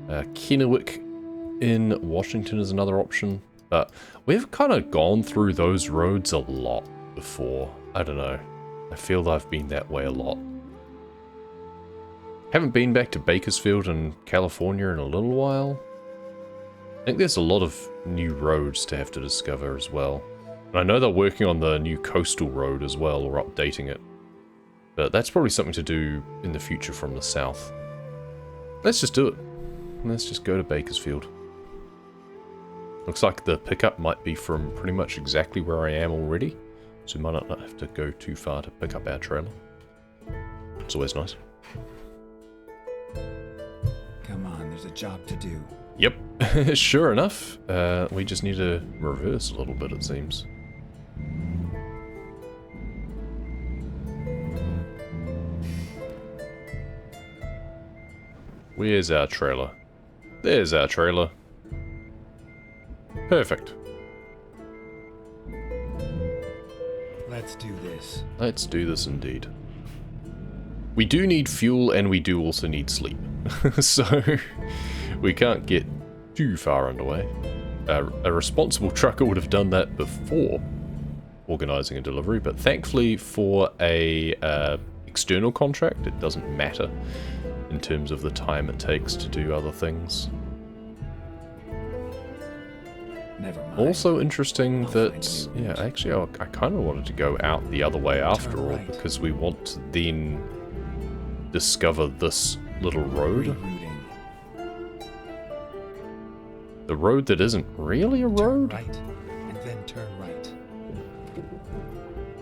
Kennewick in Washington is another option. But we've kind of gone through those roads a lot before. I don't know. I feel I've been that way a lot. Haven't been back to Bakersfield in California in a little while. I think there's a lot of new roads to have to discover as well. And I know they're working on the new coastal road as well, or updating it. But that's probably something to do in the future from the south. Let's just do it. Let's just go to Bakersfield. Looks like the pickup might be from pretty much exactly where I am already. So we might not have to go too far to pick up our trailer. It's always nice. Come on, there's a job to do. Yep, sure enough. We just need to reverse a little bit, it seems. Where's our trailer? There's our trailer. Perfect. Let's do this. Let's do this indeed. We do need fuel and we do also need sleep. So we can't get too far underway. A responsible trucker would have done that before organizing a delivery, but thankfully for a external contract, it doesn't matter in terms of the time it takes to do other things. Never mind. Also interesting that, yeah, actually I kind of wanted to go out the other way after all, because we want to then discover this little road. Rerouting. The road that isn't really a road? Turn right, and then turn right.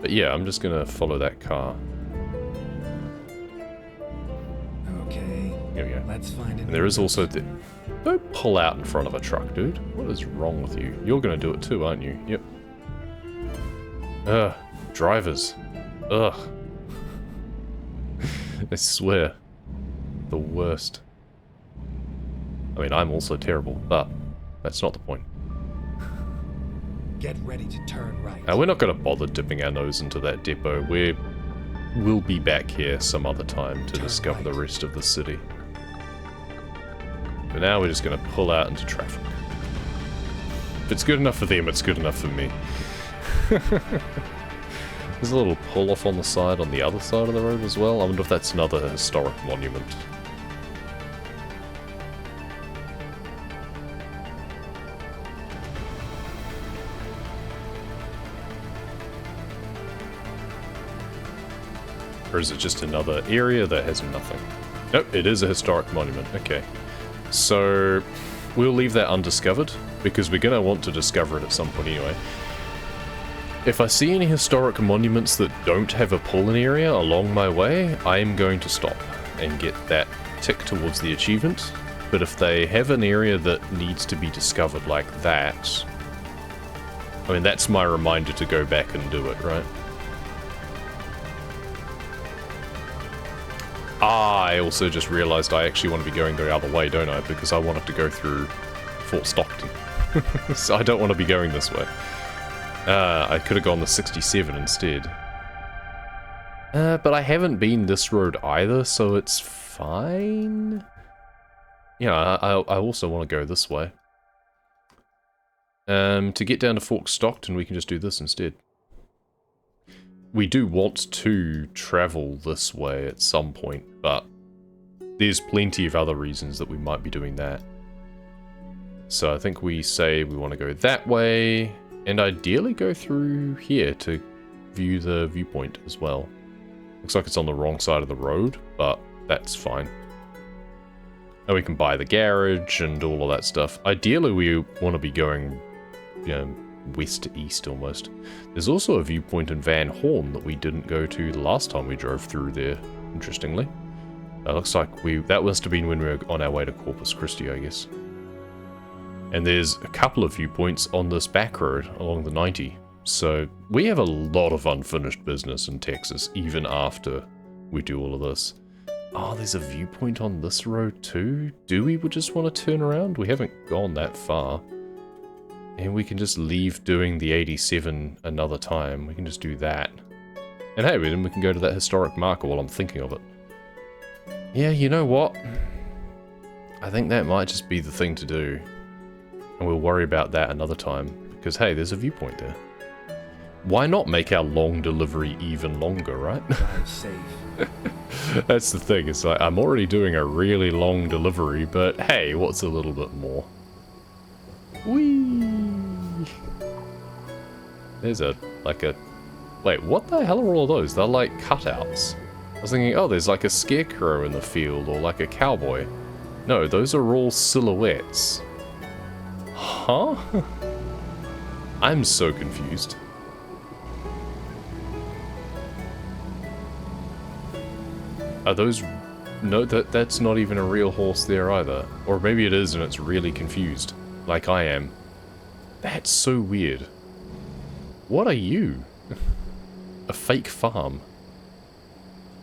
But yeah, I'm just gonna follow that car. Okay. Here we go. Let's find it. And there is also the... Don't pull out in front of a truck, dude. What is wrong with you? You're gonna do it too, aren't you? Yep. Ugh. Drivers. Ugh. I swear. The worst. I mean, I'm also terrible, but that's not the point. Get ready to turn right. We're not going to bother dipping our nose into that depot. We'll be back here some other time to discover the rest of the city. But now we're just going to pull out into traffic. If it's good enough for them, it's good enough for me. There's a little pull-off on the side on the other side of the road as well. I wonder if that's another historic monument. Or is it just another area that has nothing? Nope, it is a historic monument. Okay. So, we'll leave that undiscovered, because we're going to want to discover it at some point anyway. If I see any historic monuments that don't have a pull-in area along my way, I'm going to stop and get that tick towards the achievement. But if they have an area that needs to be discovered like that, I mean, that's my reminder to go back and do it, right? I also just realized I actually want to be going the other way, don't I? Because I wanted to go through Fort Stockton. So I don't want to be going this way. I could have gone the 67 instead. But I haven't been this road either, so it's fine. Yeah, I also want to go this way. To get down to Fort Stockton, we can just do this instead. We do want to travel this way at some point, but there's plenty of other reasons that we might be doing that. So I think we say we want to go that way, and ideally go through here to view the viewpoint as well. Looks like it's on the wrong side of the road, but that's fine. And we can buy the garage and all of that stuff. Ideally we want to be going, you know, west to east almost. There's also a viewpoint in Van Horn that we didn't go to the last time we drove through there, interestingly. Looks like that must have been when we were on our way to Corpus Christi, I guess. And there's a couple of viewpoints on this back road along the 90. So we have a lot of unfinished business in Texas, even after we do all of this. Oh, there's a viewpoint on this road too? Do we just want to turn around? We haven't gone that far. And we can just leave doing the 87 another time. We can just do that. And hey, then we can go to that historic marker while I'm thinking of it. Yeah, you know what? I think that might just be the thing to do. And we'll worry about that another time. Because, hey, there's a viewpoint there. Why not make our long delivery even longer, right? Drive safe. That's the thing. It's like, I'm already doing a really long delivery, but hey, what's a little bit more? Whee! There's wait, what the hell are all of those? They're like cutouts. I was thinking, oh, there's like a scarecrow in the field, or like a cowboy. No, those are all silhouettes. Huh? I'm so confused. Are those... No, that's not even a real horse there either. Or maybe it is and it's really confused. Like I am. That's so weird. What are you? A fake farm.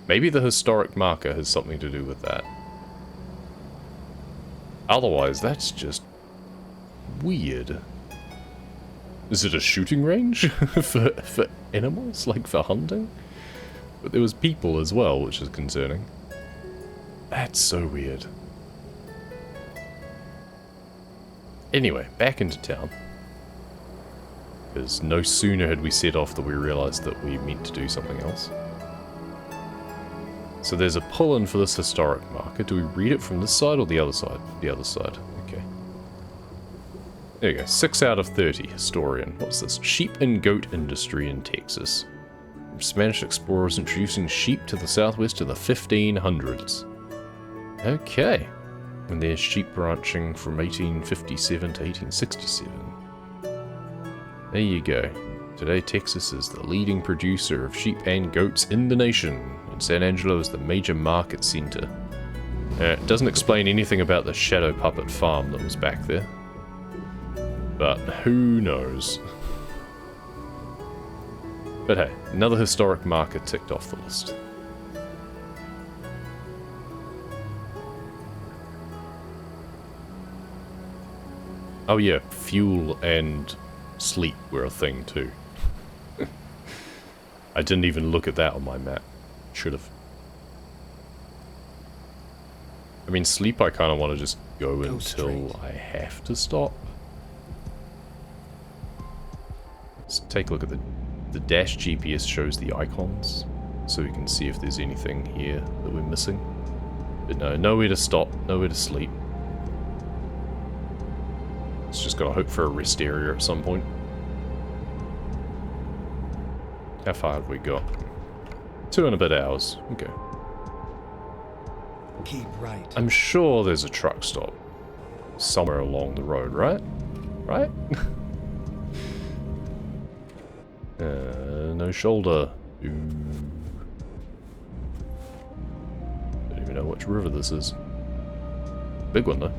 Maybe the historic marker has something to do with that. Otherwise, that's just... weird. Is it a shooting range? for animals? Like for hunting? But there was people as well, which is concerning. That's so weird. Anyway, back into town. Because no sooner had we set off that we realised that we meant to do something else. So there's a pull-in for this historic marker. Do we read it from this side or the other side? The other side. Okay. There you go. 6 out of 30. Historian. What's this? Sheep and goat industry in Texas. Spanish explorers introducing sheep to the southwest to the 1500s. Okay. And there's sheep ranching from 1857 to 1867. There you go. Today Texas is the leading producer of sheep and goats in the nation, and San Angelo is the major market center. It doesn't explain anything about the shadow puppet farm that was back there. But who knows? But hey, another historic marker ticked off the list. Oh yeah, fuel and sleep were a thing too. I didn't even look at that on my map. Should have. I mean, sleep I kind of want to just go until I have to stop. Let's take a look at the dash GPS shows the icons, so we can see if there's anything here that we're missing. But no, nowhere to stop, nowhere to sleep. It's just gotta hope for a rest area at some point. How far have we got? 2 and a bit hours. Okay. Keep right. I'm sure there's a truck stop somewhere along the road, right? Right? No shoulder. Ooh. Don't even know which river this is. Big one though.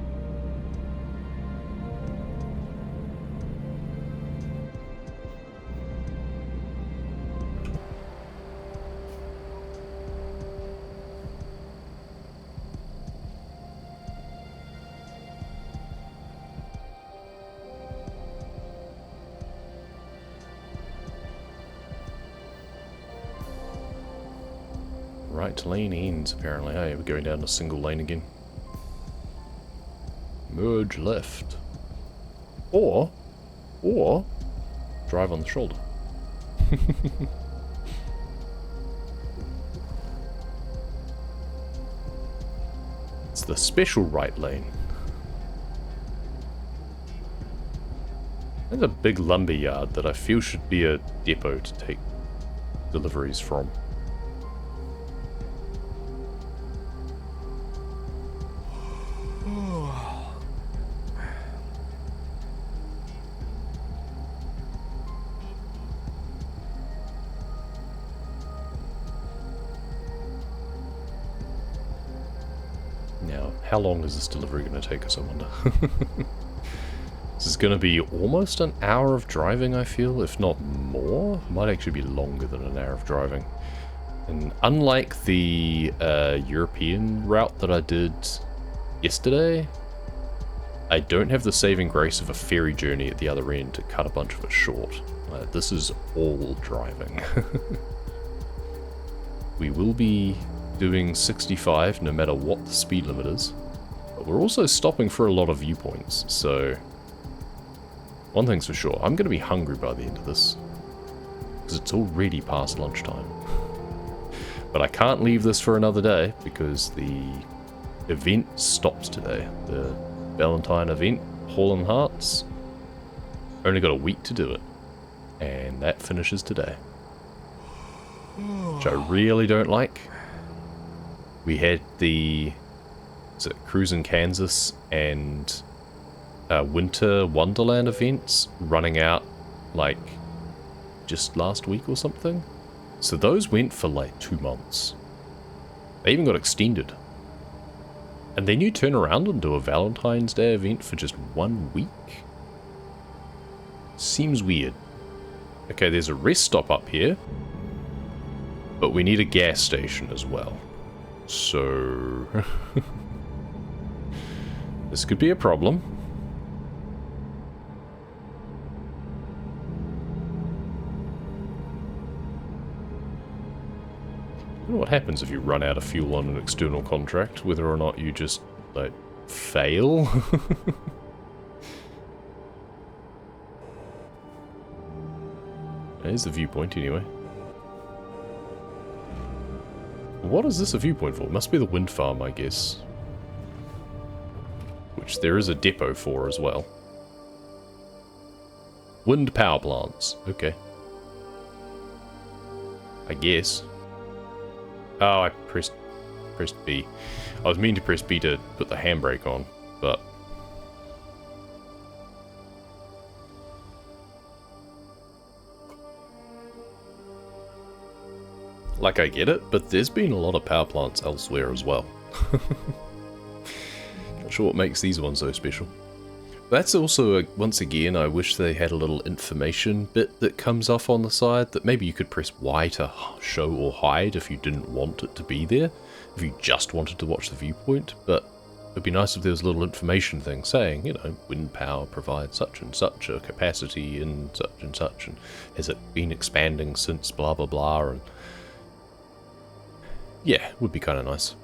Right lane ends, apparently. Hey, we're going down a single lane again. Merge left. Or drive on the shoulder. It's the special right lane. There's a big lumber yard that I feel should be a depot to take deliveries from. Now, how long is this delivery going to take us, I wonder? This is going to be almost an hour of driving, I feel, if not more. Might actually be longer than an hour of driving. And unlike the European route that I did yesterday, I don't have the saving grace of a ferry journey at the other end to cut a bunch of it short. This is all driving. We will be doing 65 no matter what the speed limit is. But we're also stopping for a lot of viewpoints, so... One thing's for sure, I'm going to be hungry by the end of this. Because it's already past lunchtime. But I can't leave this for another day, because the event stops today. The Valentine event, Hall and Hearts. Only got a week to do it. And that finishes today. Which I really don't like. We had the... Is it Cruise in Kansas and Winter Wonderland events running out like just last week or something. So those went for like 2 months. They even got extended. And then you turn around and do a Valentine's Day event for just 1 week? Seems weird. Okay, there's a rest stop up here. But we need a gas station as well. So... this could be a problem. I don't know what happens if you run out of fuel on an external contract, whether or not you just, like, fail. There's the viewpoint anyway. What is this a viewpoint for? It must be the wind farm, I guess. Which there is a depot for as well. Wind power plants. Okay. I guess. Oh, I pressed B. I was meaning to press B to put the handbrake on, but... Like, I get it, but there's been a lot of power plants elsewhere as well. Not sure what makes these ones so special. That's also, once again, I wish they had a little information bit that comes off on the side, that maybe you could press Y to show or hide if you didn't want it to be there, if you just wanted to watch the viewpoint, but it'd be nice if there was a little information thing saying, you know, wind power provides such and such a capacity and such, and has it been expanding since blah blah blah, and yeah, would be kind of nice.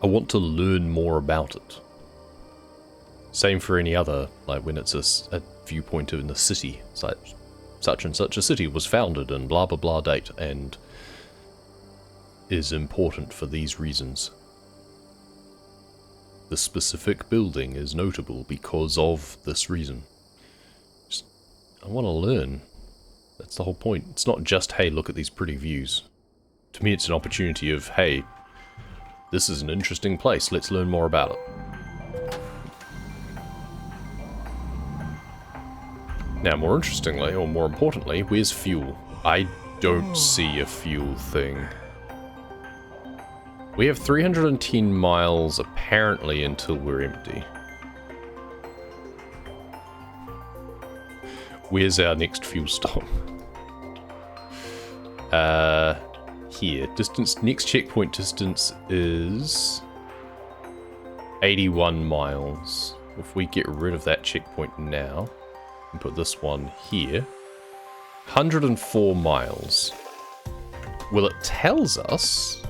I want to learn more about it. Same for any other, like when it's a viewpoint in the city. It's like, such and such a city was founded in blah blah blah date and is important for these reasons. The specific building is notable because of this reason. Just, I want to learn. That's the whole point. It's not just, hey, look at these pretty views. To me, it's an opportunity of, hey, this is an interesting place, let's learn more about it. Now, more interestingly, or more importantly, where's fuel? I don't see a fuel thing. We have 310 miles, apparently, until we're empty. Where's our next fuel stop? Here. Distance, next checkpoint distance is 81 miles. If we get rid of that checkpoint now, and put this one here, 104 miles. Well, it tells us...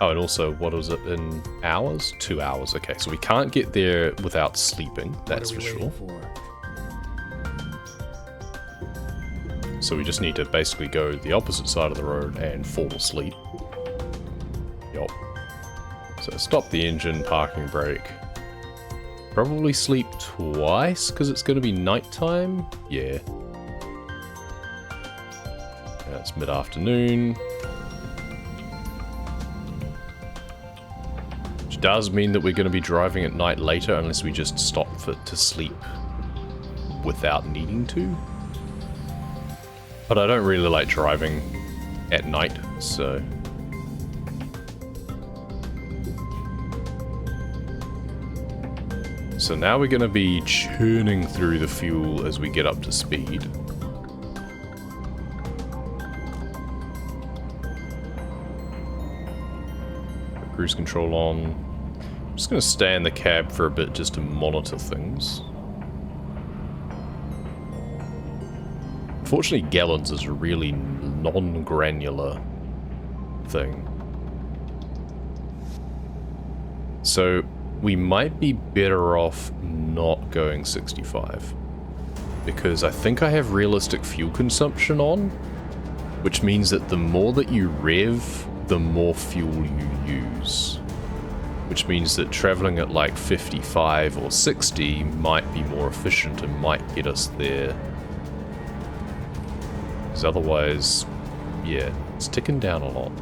Oh, and also, what was it in hours? 2 hours. Okay, so we can't get there without sleeping, that's for sure. So we just need to basically go the opposite side of the road and fall asleep. Yup. So stop the engine, parking brake. Probably sleep twice, because it's going to be nighttime. Yeah. It's mid-afternoon. Which does mean that we're going to be driving at night later, unless we just stop to sleep without needing to. But I don't really like driving at night, so... So now we're going to be churning through the fuel as we get up to speed. Cruise control on. I'm just going to stay in the cab for a bit just to monitor things. Unfortunately, gallons is a really non-granular thing. So we might be better off not going 65. Because I think I have realistic fuel consumption on, which means that the more that you rev, the more fuel you use. Which means that traveling at like 55 or 60 might be more efficient and might get us there. Because otherwise, yeah, it's ticking down a lot.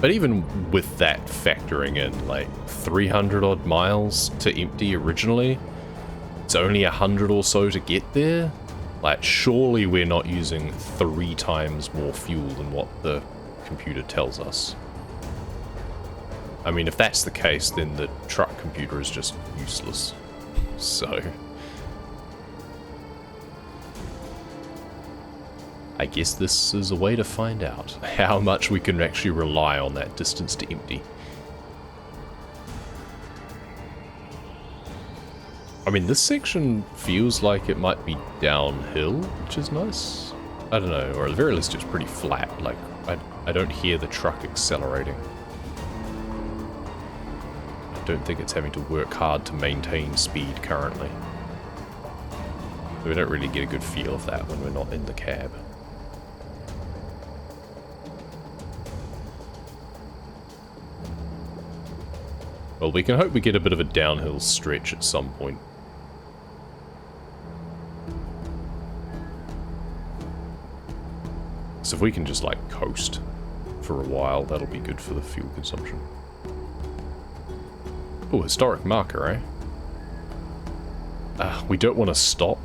But even with that factoring in, like 300 odd miles to empty originally, it's only 100 or so to get there. Like, surely we're not using 3 times more fuel than what the computer tells us. I mean, if that's the case, then the truck computer is just useless. So I guess this is a way to find out how much we can actually rely on that distance to empty. I mean, this section feels like it might be downhill, which is nice. I don't know, or at the very least it's pretty flat. Like, I don't hear the truck accelerating. I don't think it's having to work hard to maintain speed currently. We don't really get a good feel of that when we're not in the cab. Well, we can hope we get a bit of a downhill stretch at some point. So if we can just, like, coast for a while, that'll be good for the fuel consumption. Oh, historic marker, eh? We don't want to stop.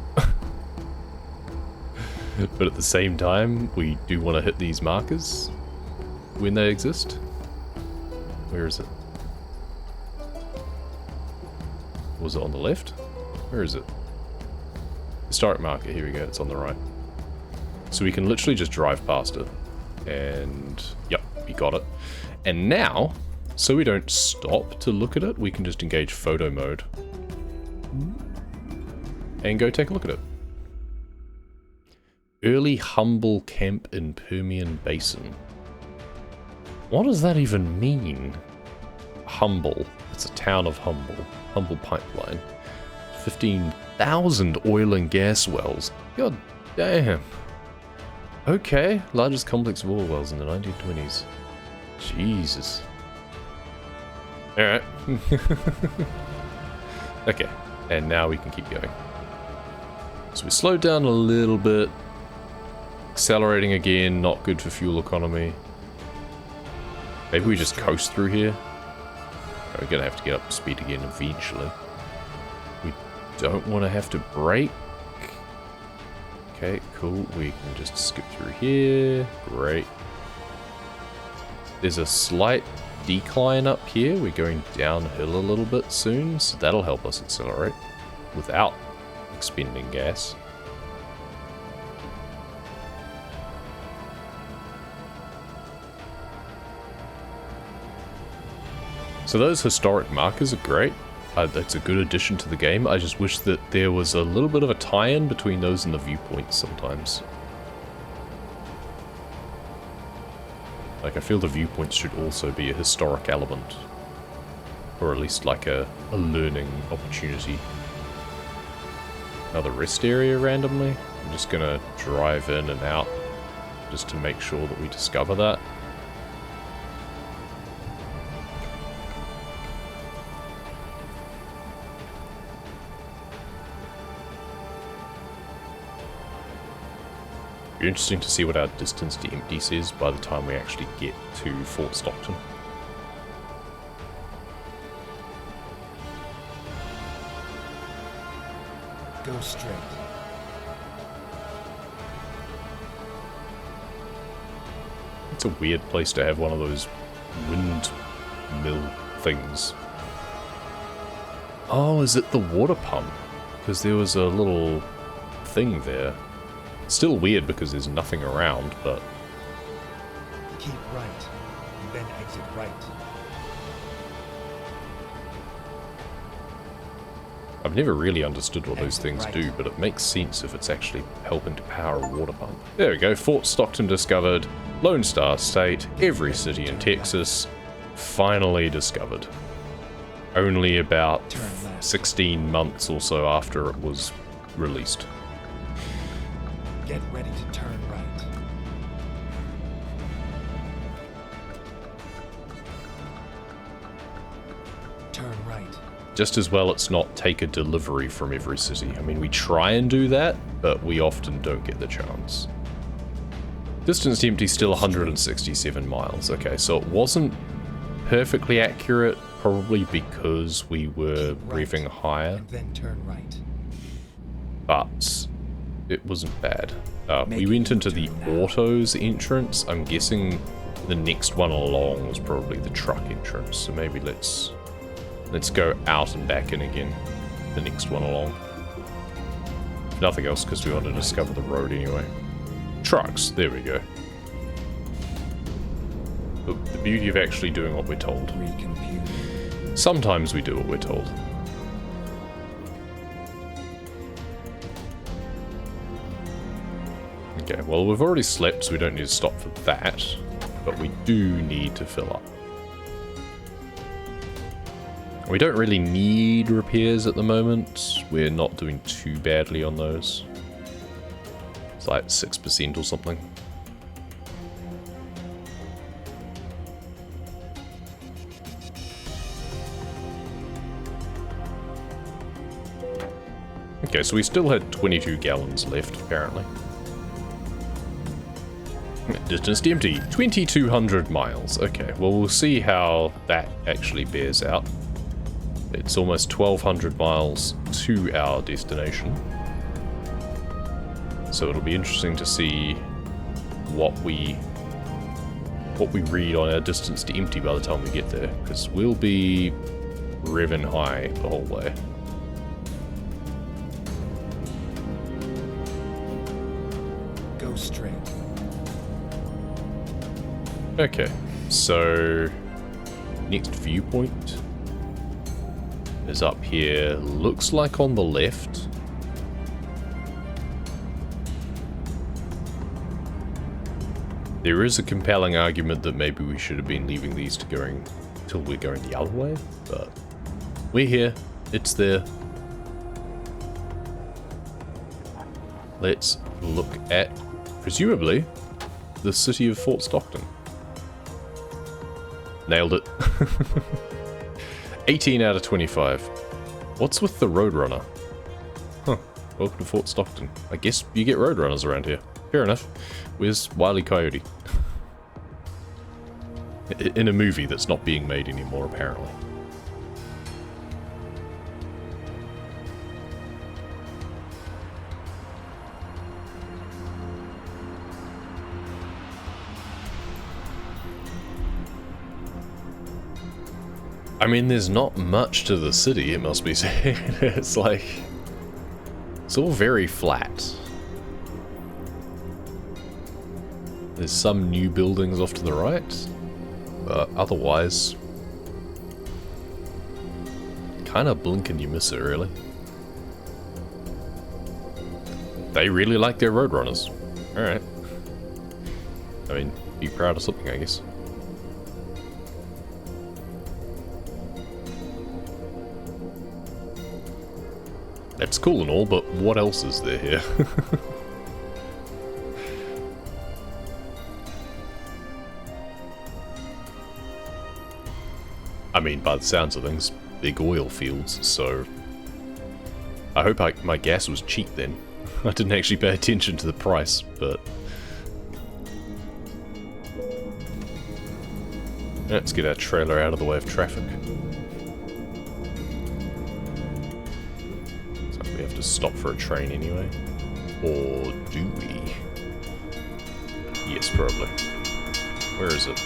But at the same time, we do want to hit these markers when they exist. Where is it? Was it on the left? Where is it? Historic marker, here we go, it's on the right. So we can literally just drive past it. And, yep, we got it. And now, so we don't stop to look at it, we can just engage photo mode. And go take a look at it. Early humble camp in Permian Basin. What does that even mean? Humble. It's a town of Humble. Humble Pipeline. 15,000 oil and gas wells. God damn. Okay, largest complex of oil wells in the 1920s. Jesus. Alright. Okay, and now we can keep going. So we slowed down a little bit. Accelerating again, not good for fuel economy. Maybe we just coast through here. We're gonna have to get up to speed again eventually. We don't want to have to brake. Okay, cool. We can just skip through here. Great. There's a slight decline up here. We're going downhill a little bit soon, so that'll help us accelerate without expending gas. So those historic markers are great. That's a good addition to the game. I just wish that there was a little bit of a tie-in between those and the viewpoints sometimes. Like, I feel the viewpoints should also be a historic element. Or at least like a learning opportunity. Another rest area randomly. I'm just gonna drive in and out just to make sure that we discover that. Be interesting to see what our distance to empty says by the time we actually get to Fort Stockton. Go straight. It's a weird place to have one of those windmill things. Oh, is it the water pump? Because there was a little thing there. Still weird because there's nothing around, but... Keep right, and then exit right. I've never really understood what those things do, but it makes sense if it's actually helping to power a water pump. There we go, Fort Stockton discovered, Lone Star State, every city in Texas, finally discovered. Only about Turn left. 16 months or so after it was released. Get ready to turn right. Turn right. Just as well it's not take a delivery from every city. I mean, we try and do that, but we often don't get the chance. Distance to empty still 167 miles. Okay, so it wasn't perfectly accurate, probably because we were Keep right, revving higher, and then turn right. but it wasn't bad. We Make went a into the U-turn now. autos entrance. I'm guessing the next one along was probably the truck entrance, so maybe let's go out and back in again, the next one along. If nothing else, because we want to discover the road anyway. Trucks, there we go. The beauty of actually doing what we're told. Recompute. Sometimes we do what we're told. Okay, well we've already slept, so we don't need to stop for that. But we do need to fill up. We don't really need repairs at the moment. We're not doing too badly on those. It's like 6% or something. Okay, so we still had 22 gallons left, apparently. Distance to empty, 2,200 miles. Okay, well, we'll see how that actually bears out. It's almost 1,200 miles to our destination. So it'll be interesting to see what we read on our distance to empty by the time we get there, because we'll be revving high the whole way. Go straight. Okay, so next viewpoint is up here. Looks like on the left. There is a compelling argument that maybe we should have been leaving these to going till we're going the other way, but we're here. It's there. Let's look at, presumably, the city of Fort Stockton. Nailed it. 18 out of 25. What's with the Roadrunner? Huh. Welcome to Fort Stockton. I guess you get Roadrunners around here. Fair enough. Where's Wile E. Coyote? In a movie that's not being made anymore, apparently. I mean, there's not much to the city, it must be said. It's like... it's all very flat. There's some new buildings off to the right, but otherwise... kind of blink and you miss it, really. They really like their Roadrunners. Alright. I mean, be proud of something, I guess. That's cool and all, but what else is there here? I mean, by the sounds of things, big oil fields, so... I hope my gas was cheap then. I didn't actually pay attention to the price, but... let's get our trailer out of the way of traffic. So we have to stop for a train anyway. Or do we? Yes, probably. Where is it?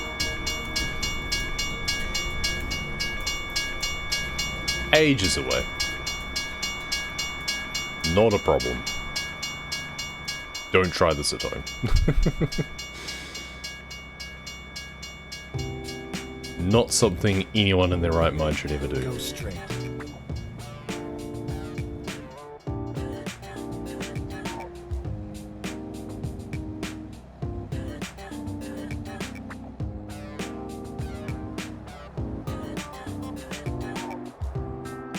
Ages away. Not a problem. Don't try this at home. Not something anyone in their right mind should ever do. Go straight.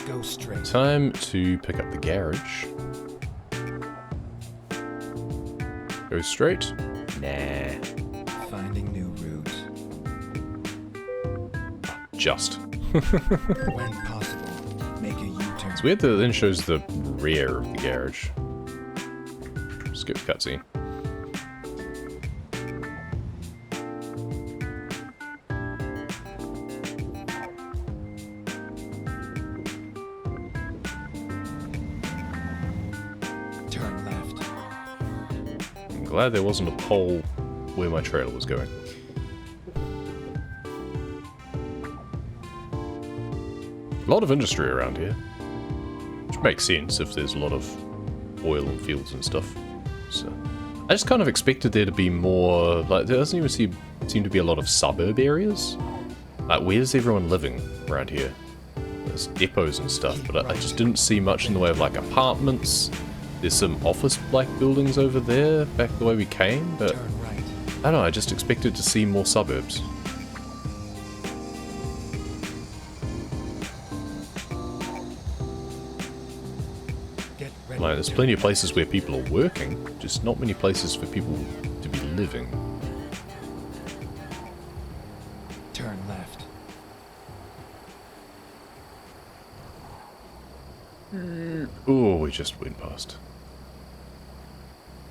Go straight. Time to pick up the garage. Go straight? Nah. Finding new routes. Just. When possible, make a U-turn. It's weird that it then shows the rear of the garage. Skip cutscene. Turn left. I'm glad there wasn't a pole where my trailer was going. A lot of industry around here. Which makes sense if there's a lot of oil and fields and stuff. So I just kind of expected there to be more, like, there doesn't even seem to be a lot of suburb areas. Like, where's everyone living around here? There's depots and stuff, but I just didn't see much in the way of, like, apartments. There's some office-like buildings over there, back the way we came, but Turn right. I don't know, I just expected to see more suburbs. Get ready. Like, there's plenty of places where people are working, just not many places for people to be living. Turn left. Oh, we just went past.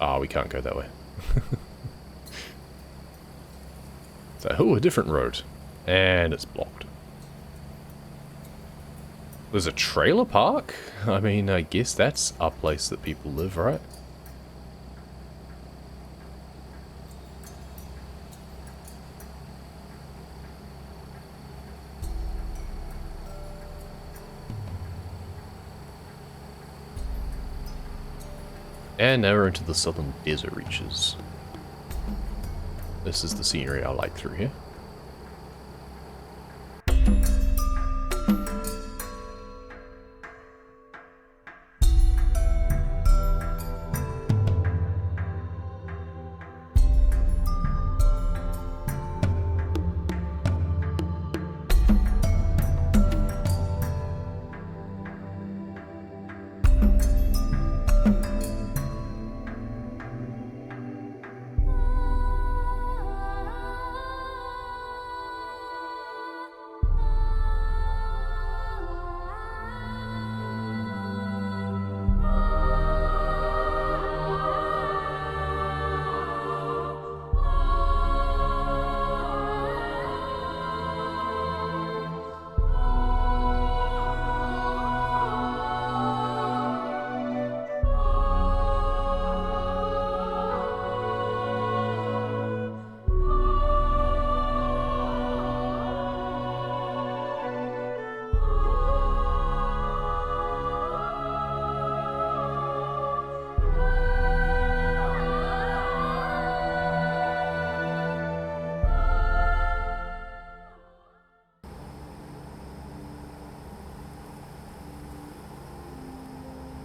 Ah, we can't go that way. So, oh, a different road. And it's blocked. There's a trailer park? I mean, I guess that's a place that people live, right? And now we're into the southern desert reaches. This is the scenery I like through here.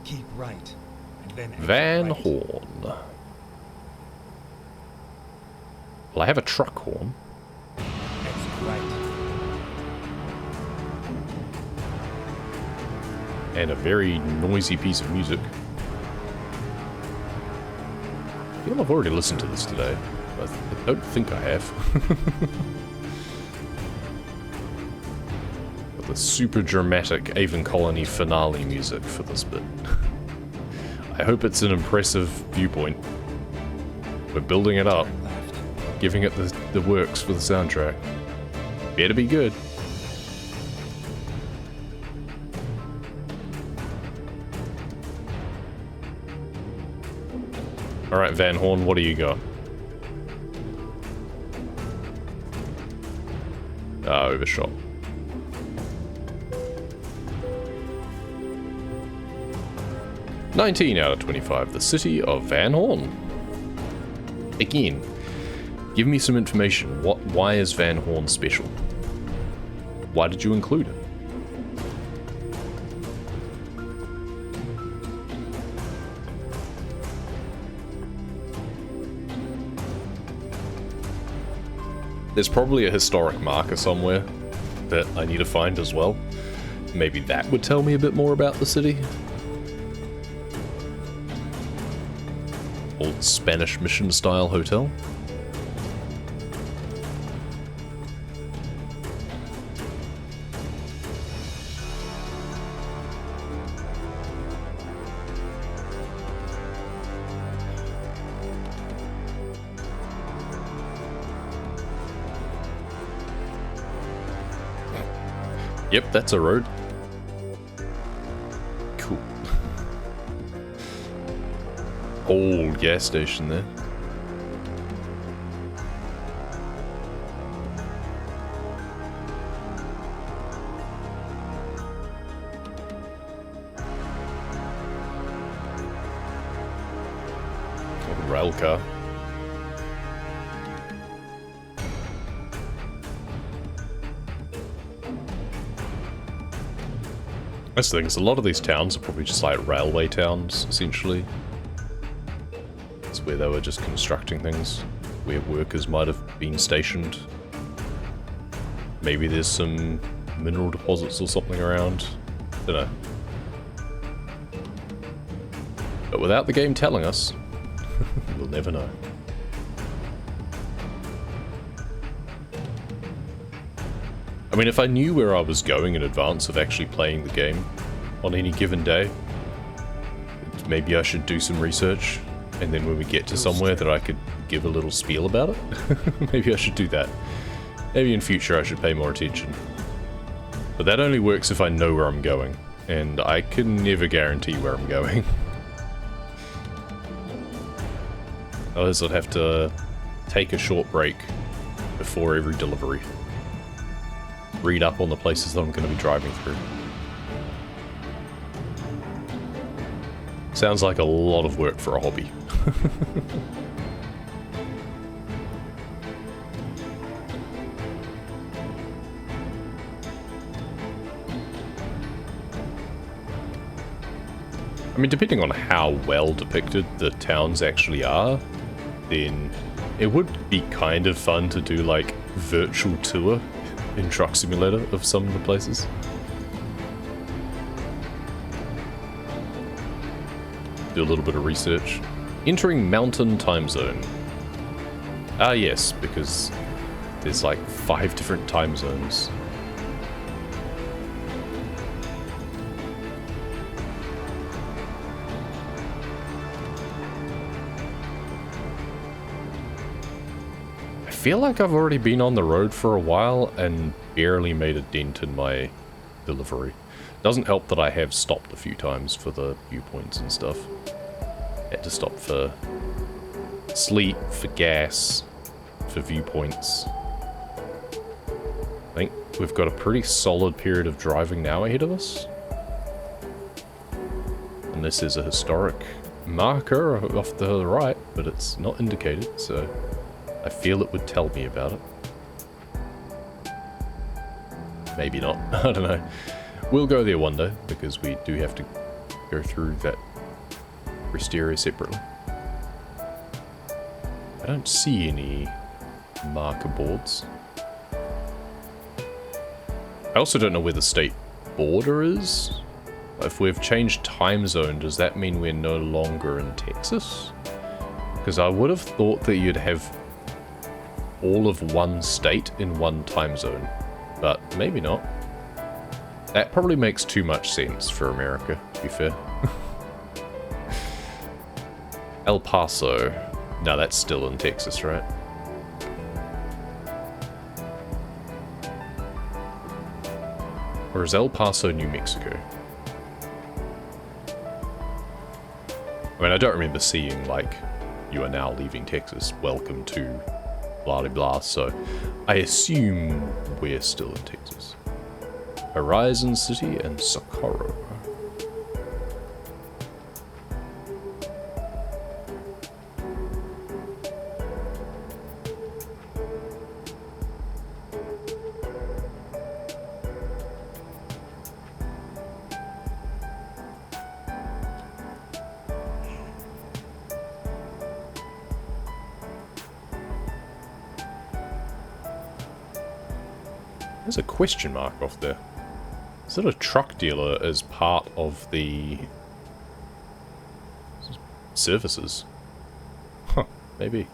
Keep right. And then exit Van right. Horn. Well, I have a truck horn. Exit right. And a very noisy piece of music. I feel I've already listened to this today. But I don't think I have. Got the super dramatic Avon Colony finale music for this bit. I hope it's an impressive viewpoint. We're building it up, Turn left. giving it the works for the soundtrack. Better be good. Alright, Van Horn, what do you got? Ah, overshot. "19 out of 25, the city of Van Horn." Again, give me some information. Why is Van Horn special? Why did you include it? There's probably a historic marker somewhere that I need to find as well. maybe that would tell me a bit more about the city. Old Spanish Mission style hotel. Yep, that's a road. Cool. Old gas station there. Old rail car. That's the thing, is a lot of these towns are probably just like railway towns, essentially. It's where they were just constructing things, where workers might have been stationed. Maybe there's some mineral deposits or something around. Don't know. But without the game telling us, we'll never know. I mean, if I knew where I was going in advance of actually playing the game on any given day, maybe I should do some research, and then when we get to somewhere that I could give a little spiel about it. Maybe I should do that. Maybe in future I should pay more attention. But that only works if I know where I'm going, and I can never guarantee where I'm going. Otherwise I'd have to take a short break before every delivery. Read up on the places that I'm going to be driving through. Sounds like a lot of work for a hobby. I mean, depending on how well depicted the towns actually are, then it would be kind of fun to do like virtual tour in Truck Simulator of some of the places. Do a little bit of research. Entering Mountain Time Zone. Ah yes, because there's like 5 different time zones. I feel like I've already been on the road for a while and barely made a dent in my delivery. Doesn't help that I have stopped a few times for the viewpoints and stuff. Had to stop for sleep, for gas, for viewpoints. I think we've got a pretty solid period of driving now ahead of us. And this is a historic marker off the right, but it's not indicated, so I feel it would tell me about it. Maybe not. I don't know. We'll go there one day, because we do have to go through that rest area separately. I don't see any marker boards. I also don't know where the state border is. If we've changed time zone, does that mean we're no longer in Texas? Because I would have thought that you'd have all of one state in one time zone, but maybe not. That probably makes too much sense for America, to be fair. El Paso. No, that's still in Texas, right? Or is El Paso New Mexico? I mean, I don't remember seeing, like, you are now leaving Texas, welcome to blah blah blah, so I assume we're still in Texas. Horizon City and Socorro. There's a question mark off there. Is it a truck dealer as part of the services? Huh, maybe.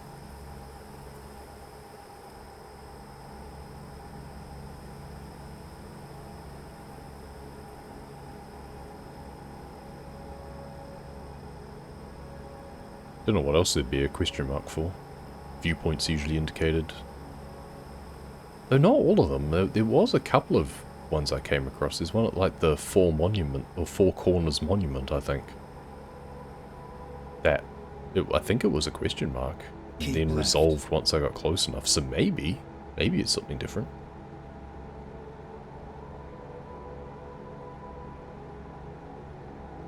Don't know what else there'd be a question mark for. Viewpoints usually indicated. Though not all of them. There was a couple of ones I came across. There's one at like the Four Corners Monument, I think. I think it was a question mark. And then resolved once I got close enough. So maybe it's something different.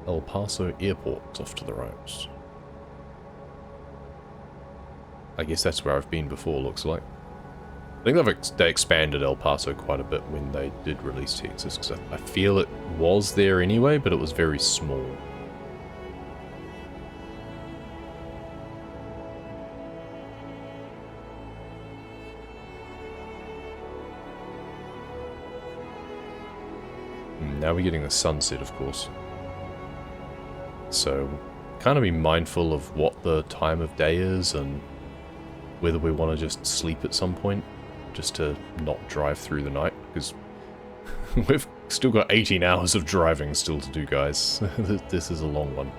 El Paso Airport off to the right. I guess that's where I've been before, looks like. I think they expanded El Paso quite a bit when they did release Texas, because I feel it was there anyway, but it was very small. Now we're getting the sunset, of course. So, kind of be mindful of what the time of day is and whether we want to just sleep at some point, just to not drive through the night, because we've still got 18 hours of driving still to do, guys. This is a long one.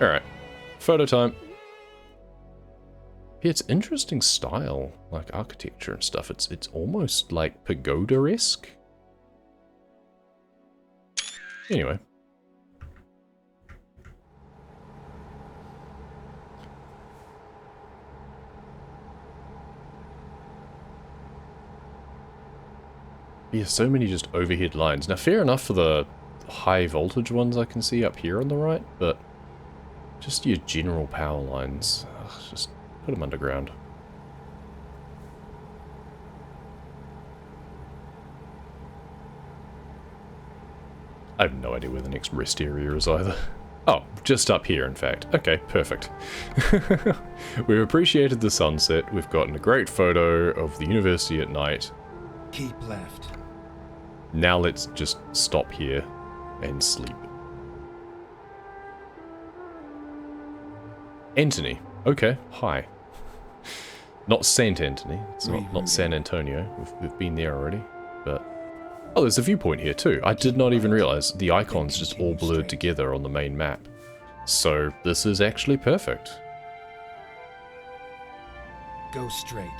Alright, photo time. Yeah, it's interesting style, like architecture and stuff. It's almost like pagoda-esque. Anyway. Yeah, so many just overhead lines. Now, fair enough for the high voltage ones I can see up here on the right, but just your general power lines, just put them underground. I have no idea where the next rest area is either. Oh, just up here, in fact. Okay, perfect. We've appreciated the sunset. We've gotten a great photo of the university at night. Keep left. Now let's just stop here and sleep. Anthony. Okay, hi. Not Saint Anthony. It's not San Antonio. We've been there already. But oh, there's a viewpoint here too. I did not even realize the icons just all blurred together on the main map. So this is actually perfect. Go straight.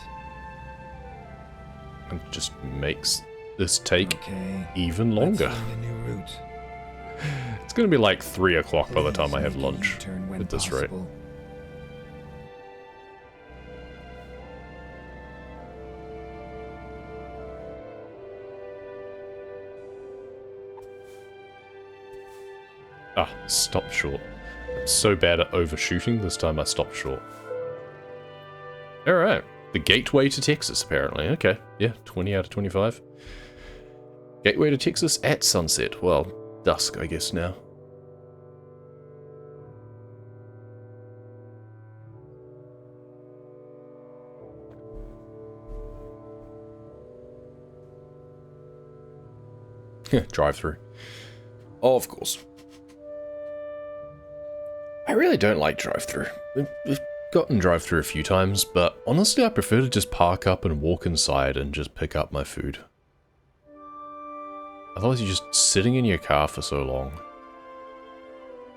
And just makes this take even longer. It's going to be like 3 o'clock by the time I have lunch at this rate. Ah, stopped short. I'm so bad at overshooting, this time I stopped short. Alright. The gateway to Texas, apparently. Okay. Yeah, 20 out of 25. Gateway to Texas at sunset. Well, dusk, I guess, now. Drive-through. Oh, of course. I really don't like drive-through. We've gotten drive-through a few times, but honestly I prefer to just park up and walk inside and just pick up my food. Otherwise you're just sitting in your car for so long.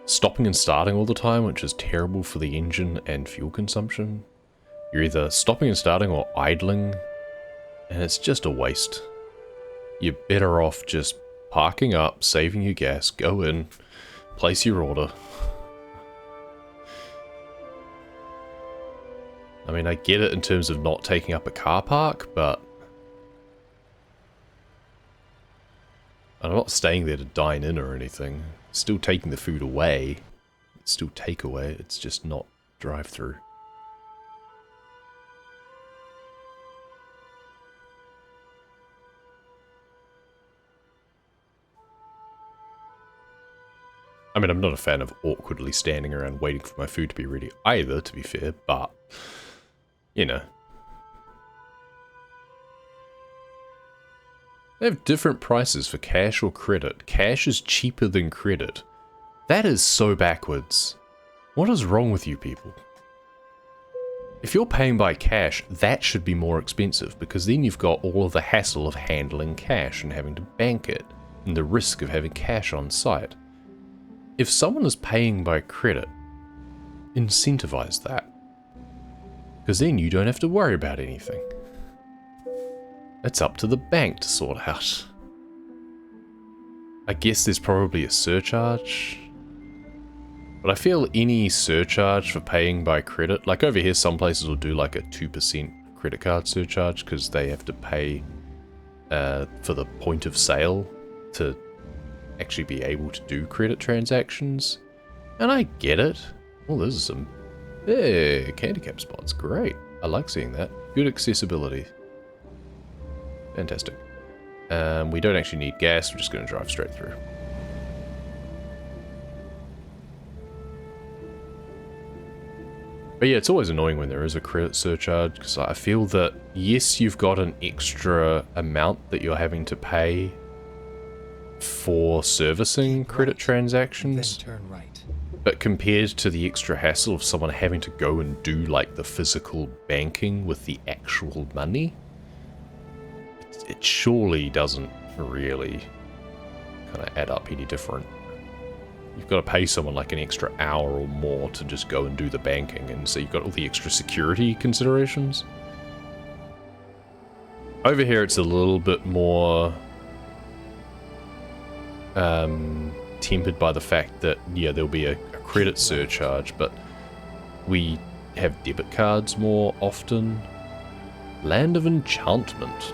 Stopping and starting all the time, which is terrible for the engine and fuel consumption. You're either stopping and starting or idling, and it's just a waste. You're better off just parking up, saving your gas, go in, place your order. I mean, I get it in terms of not taking up a car park, but I'm not staying there to dine in or anything. Still taking the food away. It's still takeaway, it's just not drive-through. I mean, I'm not a fan of awkwardly standing around waiting for my food to be ready either, to be fair, but, you know. They have different prices for cash or credit. Cash is cheaper than credit. That is so backwards. What is wrong with you people? If you're paying by cash, that should be more expensive, because then you've got all of the hassle of handling cash and having to bank it, and the risk of having cash on site. If someone is paying by credit, incentivize that. Because then you don't have to worry about anything. It's up to the bank to sort out. I guess there's probably a surcharge. But I feel any surcharge for paying by credit, like over here some places will do like a 2% credit card surcharge because they have to pay for the point of sale to actually be able to do credit transactions. And I get it. Well, this is some candy cap spots. Great. I like seeing that. Good accessibility. Fantastic. We don't actually need gas. We're just going to drive straight through. But yeah, it's always annoying when there is a credit surcharge, because I feel that, yes, you've got an extra amount that you're having to pay for servicing credit transactions, Then turn right. but compared to the extra hassle of someone having to go and do like the physical banking with the actual money, it surely doesn't really kind of add up any different. You've got to pay someone like an extra hour or more to just go and do the banking, and so you've got all the extra security considerations. Over here it's a little bit more tempered by the fact that, yeah, there'll be a credit surcharge, but we have debit cards more often. Land of Enchantment.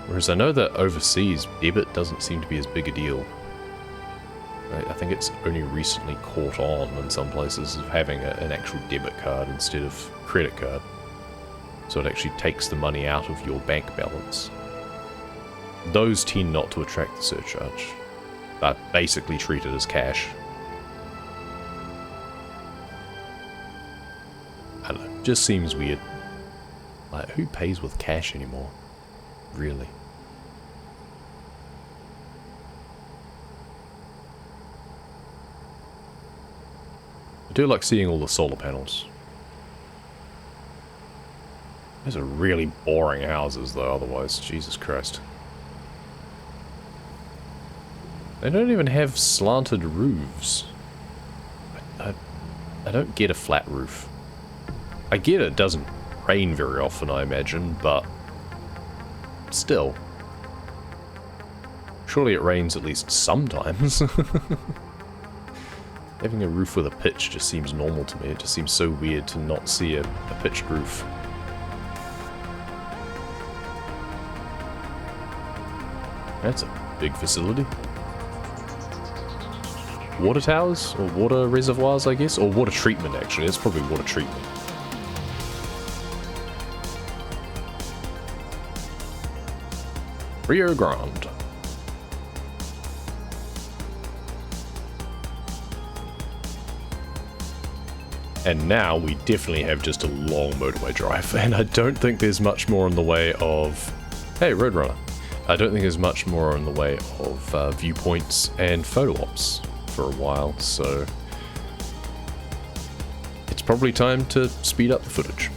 Whereas I know that overseas, debit doesn't seem to be as big a deal. I think it's only recently caught on in some places of having an actual debit card instead of credit card. So it actually takes the money out of your bank balance. Those tend not to attract the surcharge. They're basically treated as cash. I don't know, just seems weird. Like, who pays with cash anymore? Really? I do like seeing all the solar panels. Those are really boring houses though, otherwise, Jesus Christ. They don't even have slanted roofs. I don't get a flat roof. I get it doesn't rain very often, I imagine, but still. Surely it rains at least sometimes. Having a roof with a pitch just seems normal to me. It just seems so weird to not see a pitched roof. That's a big facility. Water towers? Or water reservoirs, I guess? Or water treatment, actually. It's probably water treatment. Rio Grande. And now we definitely have just a long motorway drive, and I don't think there's much more in the way of... Hey, Roadrunner. I don't think there's much more in the way of viewpoints and photo ops for a while, so... It's probably time to speed up the footage.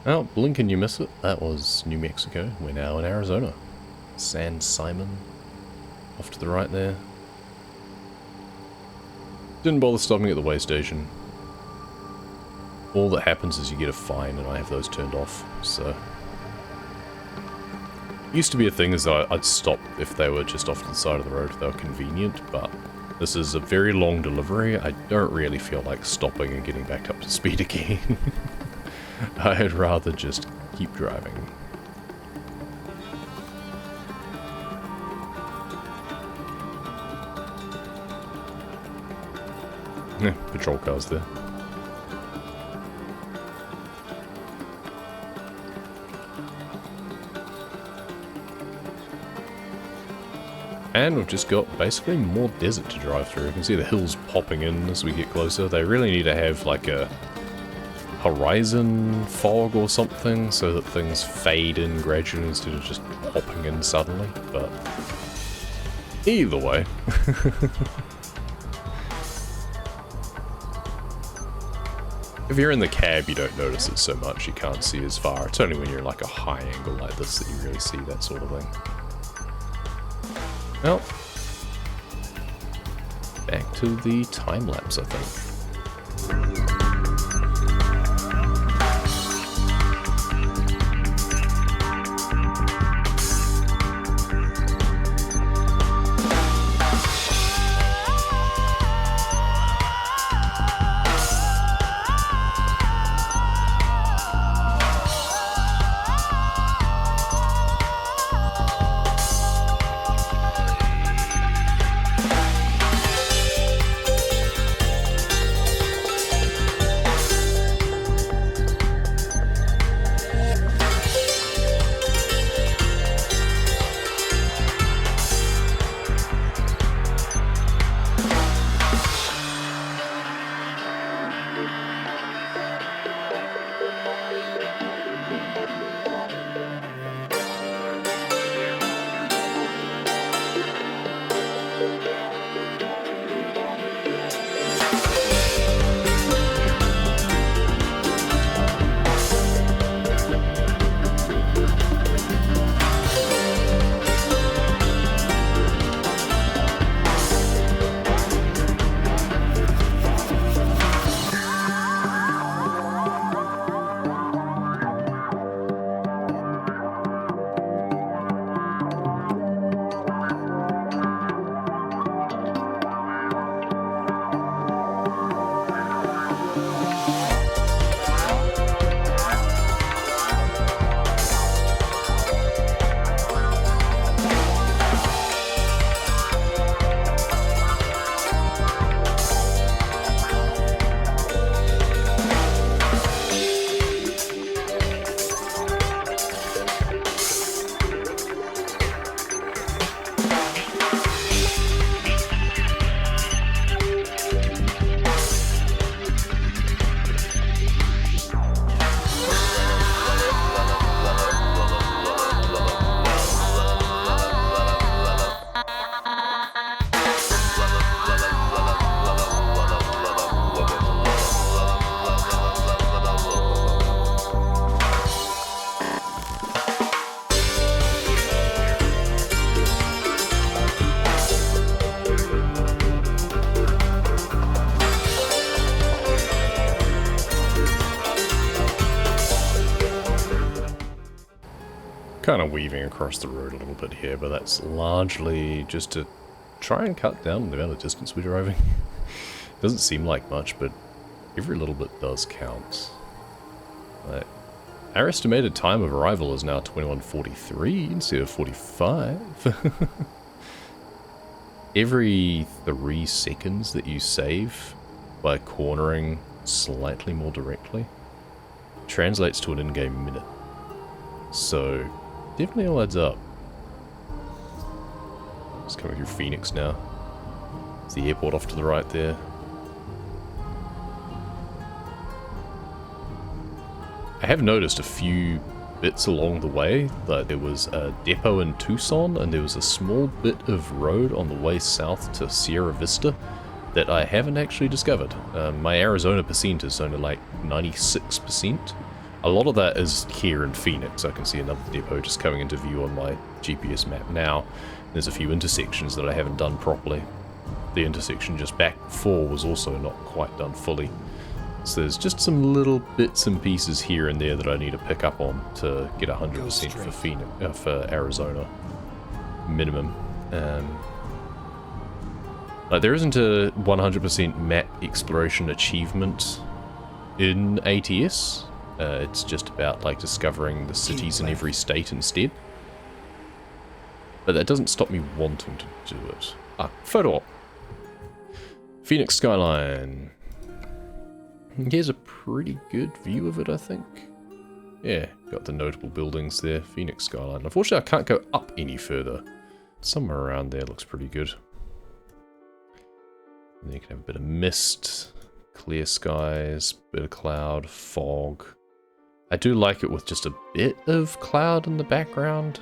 Oh, blink and you miss it. That was New Mexico. We're now in Arizona. San Simon. Off to the right there. Didn't bother stopping at the way station. All that happens is you get a fine, and I have those turned off, so... Used to be a thing is that I'd stop if they were just off to the side of the road if they were convenient, but this is a very long delivery. I don't really feel like stopping and getting back up to speed again. I'd rather just keep driving. Yeah, patrol cars there. And we've just got basically more desert to drive through. You can see the hills popping in as we get closer. They really need to have like a horizon fog or something so that things fade in gradually instead of just popping in suddenly. But either way. If you're in the cab, you don't notice it so much. You can't see as far. It's only when you're in like a high angle like this that you really see that sort of thing. Well, back to the time lapse, I think. Kind of weaving across the road a little bit here, but that's largely just to try and cut down the amount of distance we're driving. Doesn't seem like much, but every little bit does count. Our estimated time of arrival is now 21:43 instead of 45. Every 3 seconds that you save by cornering slightly more directly translates to an in-game minute. So definitely all adds up. Just coming through Phoenix now. There's the airport off to the right there. I have noticed a few bits along the way that there was a depot in Tucson and there was a small bit of road on the way south to Sierra Vista that I haven't actually discovered. My Arizona percent is only like 96%, A lot of that is here in Phoenix. I can see another depot just coming into view on my GPS map now. There's a few intersections that I haven't done properly. The intersection just back before was also not quite done fully. So there's just some little bits and pieces here and there that I need to pick up on to get 100% for Phoenix, for Arizona minimum. Like there isn't a 100% map exploration achievement in ATS. It's just about like discovering the cities in every state instead. But that doesn't stop me wanting to do it. Ah, photo op. Phoenix skyline. Here's a pretty good view of it, I think. Yeah, got the notable buildings there. Phoenix skyline. Unfortunately, I can't go up any further. Somewhere around there looks pretty good. And then you can have a bit of mist, clear skies, bit of cloud, fog. I do like it with just a bit of cloud in the background.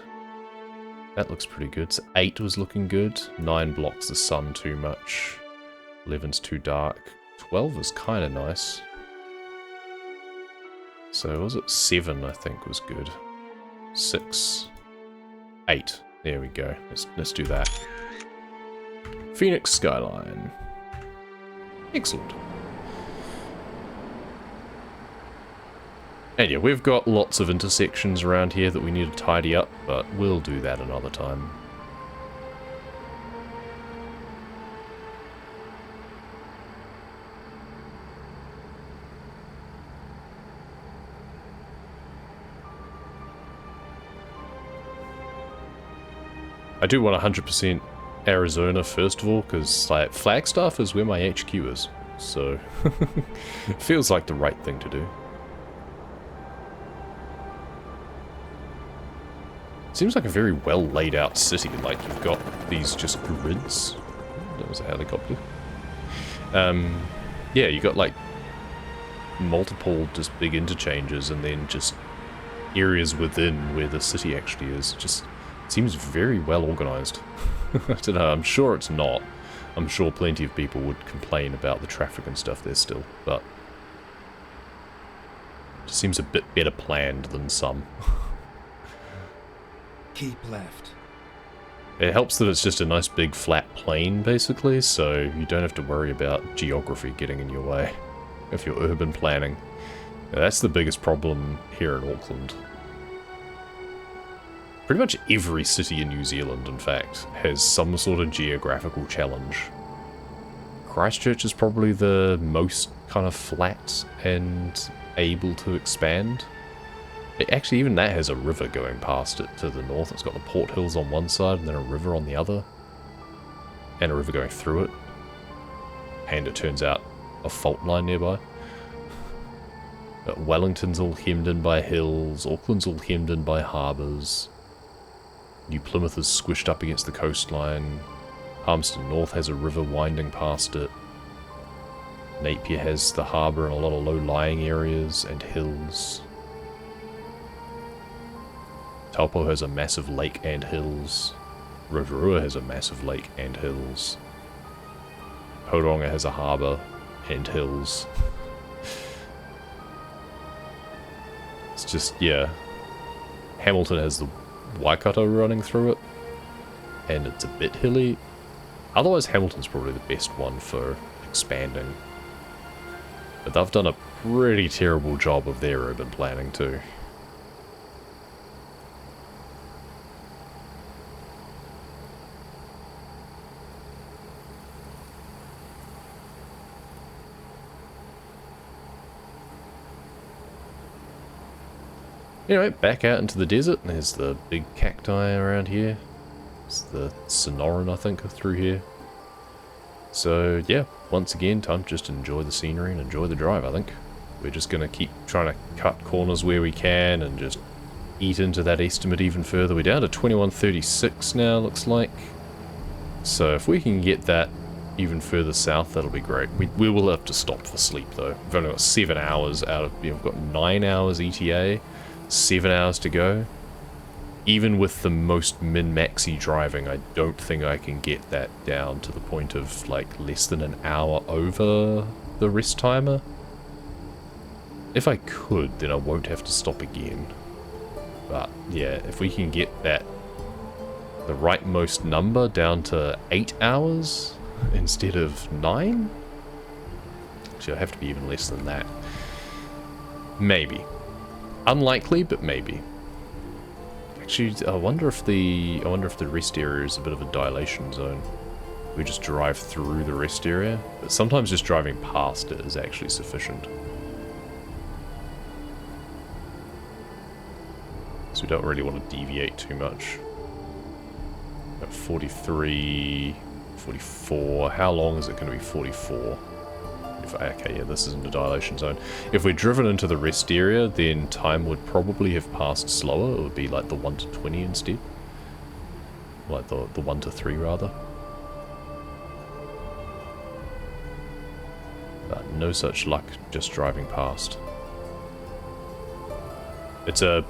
That looks pretty good. So 8 was looking good. 9 blocks the sun too much. 11's too dark. 12 is kind of nice. So was it 7 I think was good. 6. 8. There we go. Let's do that. Phoenix skyline. Excellent. And yeah, we've got lots of intersections around here that we need to tidy up, but we'll do that another time. I do want 100% Arizona first of all, because like Flagstaff is where my HQ is, so it feels like the right thing to do. Seems like a very well laid out city, like you've got these just grids. That was a helicopter. Yeah, you got like multiple just big interchanges and then just areas within where the city actually is. Just seems very well organized. I don't know, I'm sure it's not. I'm sure plenty of people would complain about the traffic and stuff there still, but it just seems a bit better planned than some. Keep left. It helps that it's just a nice big flat plain, basically, so you don't have to worry about geography getting in your way if you're urban planning. Now, that's the biggest problem here in Auckland. Pretty much every city in New Zealand, in fact, has some sort of geographical challenge. Christchurch is probably the most kind of flat and able to expand. Actually, even that has a river going past it to the north. It's got the Port Hills on one side and then a river on the other. And a river going through it. And it turns out a fault line nearby. But Wellington's all hemmed in by hills. Auckland's all hemmed in by harbours. New Plymouth is squished up against the coastline. Palmerston North has a river winding past it. Napier has the harbour and a lot of low-lying areas and hills. Taupo has a massive lake and hills. Rotorua has a massive lake and hills. Tauranga has a harbour and hills. It's just, yeah. Hamilton has the Waikato running through it, and it's a bit hilly. Otherwise, Hamilton's probably the best one for expanding. But they've done a pretty terrible job of their urban planning too. Anyway, back out into the desert. There's the big cacti around here. It's the Sonoran, I think, through here. So, yeah, once again, time to just enjoy the scenery and enjoy the drive, I think. We're just going to keep trying to cut corners where we can and just eat into that estimate even further. We're down to 2136 now, looks like. So if we can get that even further south, that'll be great. We will have to stop for sleep, though. We've only got 7 hours out of... we've got 9 hours ETA. 7 hours to go. Even with the most min-maxy driving, I don't think I can get that down to the point of like less than an hour over the rest timer. If I could, then I won't have to stop again. But yeah, if we can get that, the rightmost number down to 8 hours instead of 9? Actually, it'll have to be even less than that. Maybe. Unlikely, but maybe. Actually, I wonder if the rest area is a bit of a dilation zone. We just drive through the rest area, but sometimes just driving past it is actually sufficient. So we don't really want to deviate too much. At 43, 44, how long is it going to be 44? Okay, yeah, this isn't a dilation zone. If we're driven into the rest area, then time would probably have passed slower. It would be like the 1 to 20 instead. Like the 1 to 3 rather. But no such luck just driving past. It's a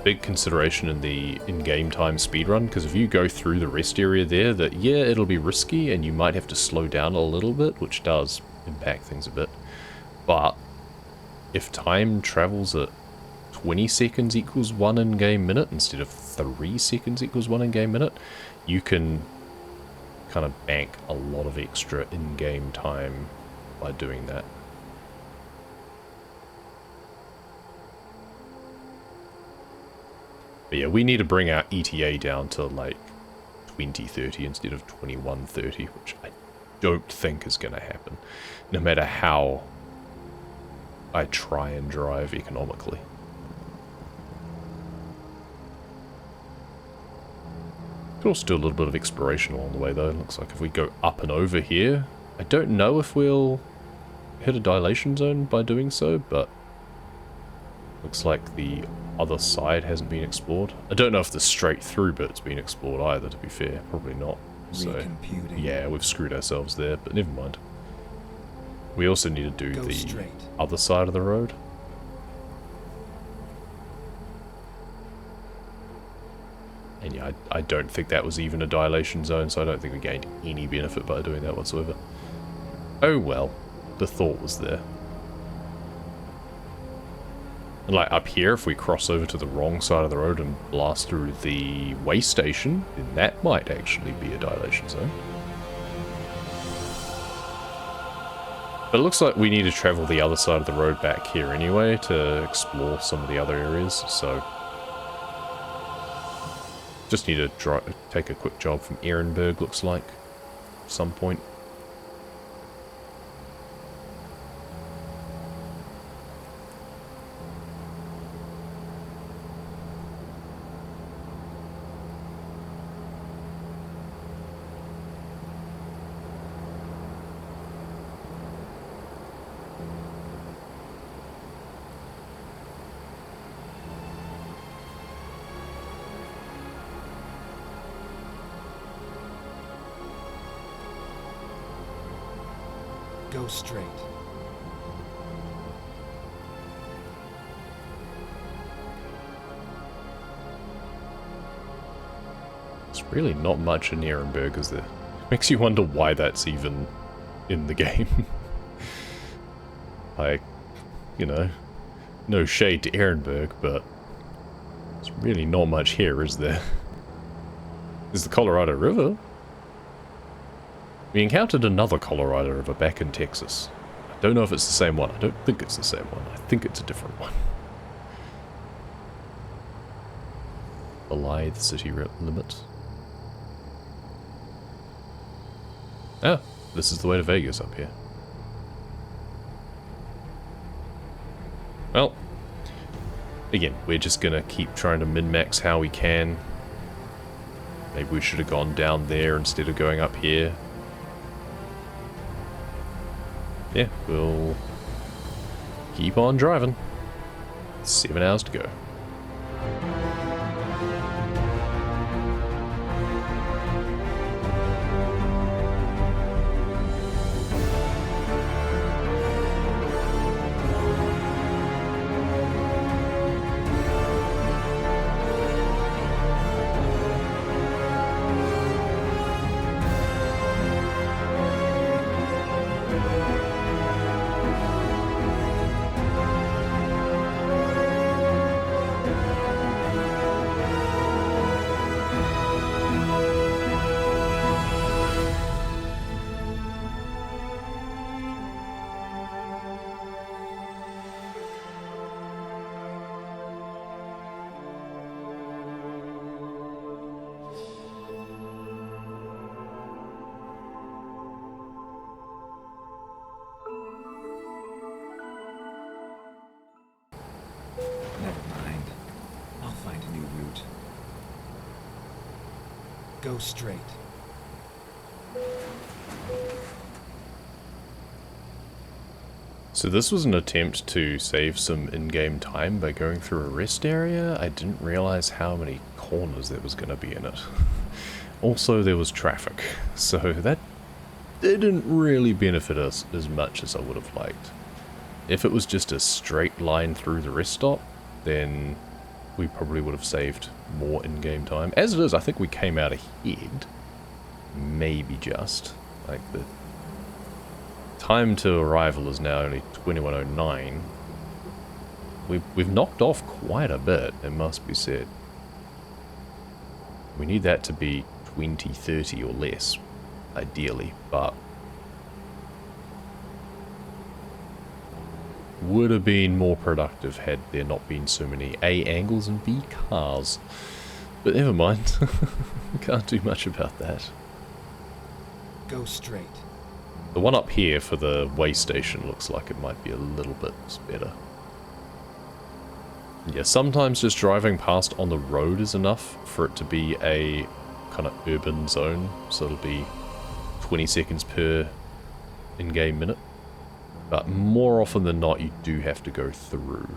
big consideration in the in-game time speedrun, because if you go through the rest area there, that yeah, it'll be risky and you might have to slow down a little bit, which does impact things a bit. But if time travels at 20 seconds equals 1 in-game minute instead of 3 seconds equals 1 in-game minute, you can kind of bank a lot of extra in-game time by doing that. But yeah, we need to bring our ETA down to like 2030 instead of 2130, which I don't think is going to happen, no matter how I try and drive economically. Could also do a little bit of exploration along the way though. It looks like if we go up and over here, I don't know if we'll hit a dilation zone by doing so, but looks like the other side hasn't been explored. I don't know if the straight through bit's been explored either, to be fair. Probably not. So yeah, we've screwed ourselves there, but never mind. We also need to do the other side of the road. And yeah, I don't think that was even a dilation zone, so I don't think we gained any benefit by doing that whatsoever. Oh well, the thought was there. And like up here, if we cross over to the wrong side of the road and blast through the way station, then that might actually be a dilation zone. But it looks like we need to travel the other side of the road back here anyway to explore some of the other areas, so just need to take a quick job from Ehrenberg, looks like, at some point. Go straight. There's really not much in Ehrenberg, is there? Makes you wonder why that's even in the game. Like, you know, no shade to Ehrenberg, but there's really not much here, is there? There's the Colorado River. We encountered another Colorado River back in Texas. I don't know if it's the same one. I don't think it's the same one. I think it's a different one. Blythe city limit. Ah, this is the way to Vegas up here. Well, again, we're just gonna keep trying to min-max how we can. Maybe we should have gone down there instead of going up here. Yeah, we'll keep on driving. 7 hours to go. Go straight. So this was an attempt to save some in-game time by going through a rest area. I didn't realize how many corners there was going to be in it. Also, there was traffic, so that didn't really benefit us as much as I would have liked. If it was just a straight line through the rest stop, then we probably would have saved more in-game time. As it is, I think we came out ahead. Maybe just. Like, the time to arrival is now only 21:09. We've knocked off quite a bit, it must be said. We need that to be 20:30 or less, ideally, but would have been more productive had there not been so many A angles and B cars. But never mind. Can't do much about that. Go straight. The one up here for the way station looks like it might be a little bit better. Yeah, sometimes just driving past on the road is enough for it to be a kind of urban zone, so it'll be 20 seconds per in-game minute. But more often than not, you do have to go through.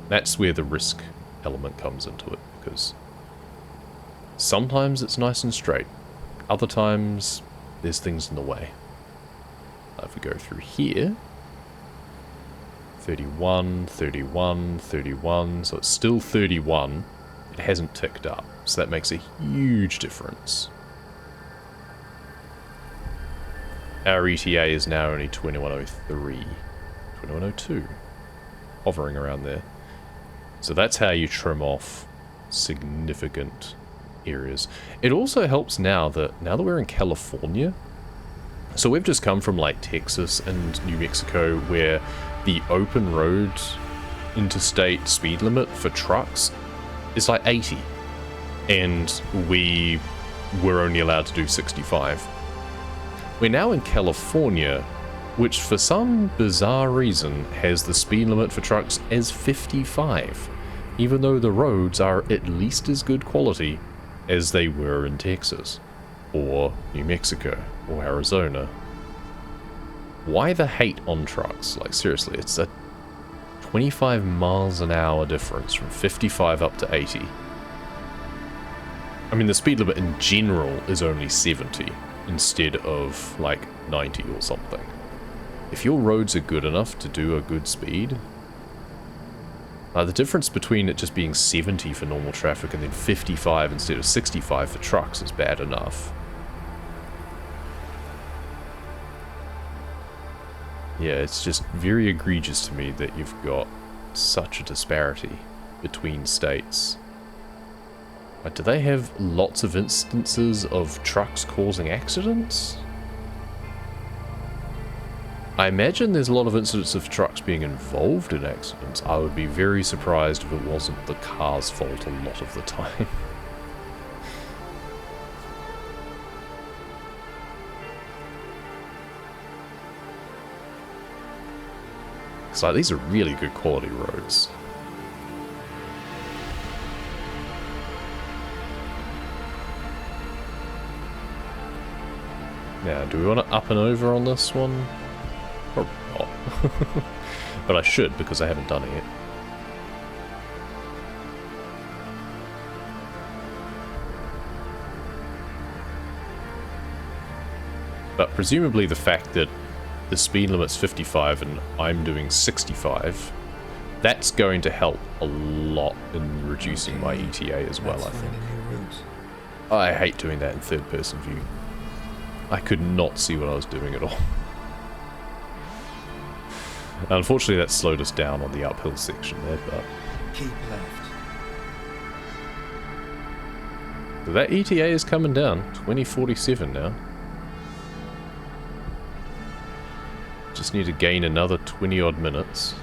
That's where the risk element comes into it, because sometimes it's nice and straight. Other times, there's things in the way. If we go through here, 31, 31, 31, so it's still 31. It hasn't ticked up, so that makes a huge difference. Our ETA is now only 21:03, 21:02, hovering around there. So that's how you trim off significant areas. It also helps now that we're in California. So we've just come from like Texas and New Mexico, where the open road interstate speed limit for trucks is like 80, and we were only allowed to do 65. We're now in California, which for some bizarre reason has the speed limit for trucks as 55, even though the roads are at least as good quality as they were in Texas, or New Mexico, or Arizona. Why the hate on trucks? Like, seriously, it's a 25 miles an hour difference from 55 up to 80. I mean, the speed limit in general is only 70 instead of like 90 or something. If your roads are good enough to do a good speed, the difference between it just being 70 for normal traffic and then 55 instead of 65 for trucks is bad enough. Yeah, it's just very egregious to me that you've got such a disparity between states. Like, do they have lots of instances of trucks causing accidents? I imagine there's a lot of incidents of trucks being involved in accidents. I would be very surprised if it wasn't the car's fault a lot of the time. So these are really good quality roads. Now, do we want to up and over on this one? Or not. But I should, because I haven't done it yet. But presumably the fact that the speed limit's 55 and I'm doing 65, that's going to help a lot in reducing my ETA as well, I think. I hate doing that in third-person view. I could not see what I was doing at all. Unfortunately, that slowed us down on the uphill section there, but... Keep left. So that ETA is coming down. 2047 now. Just need to gain another 20-odd minutes.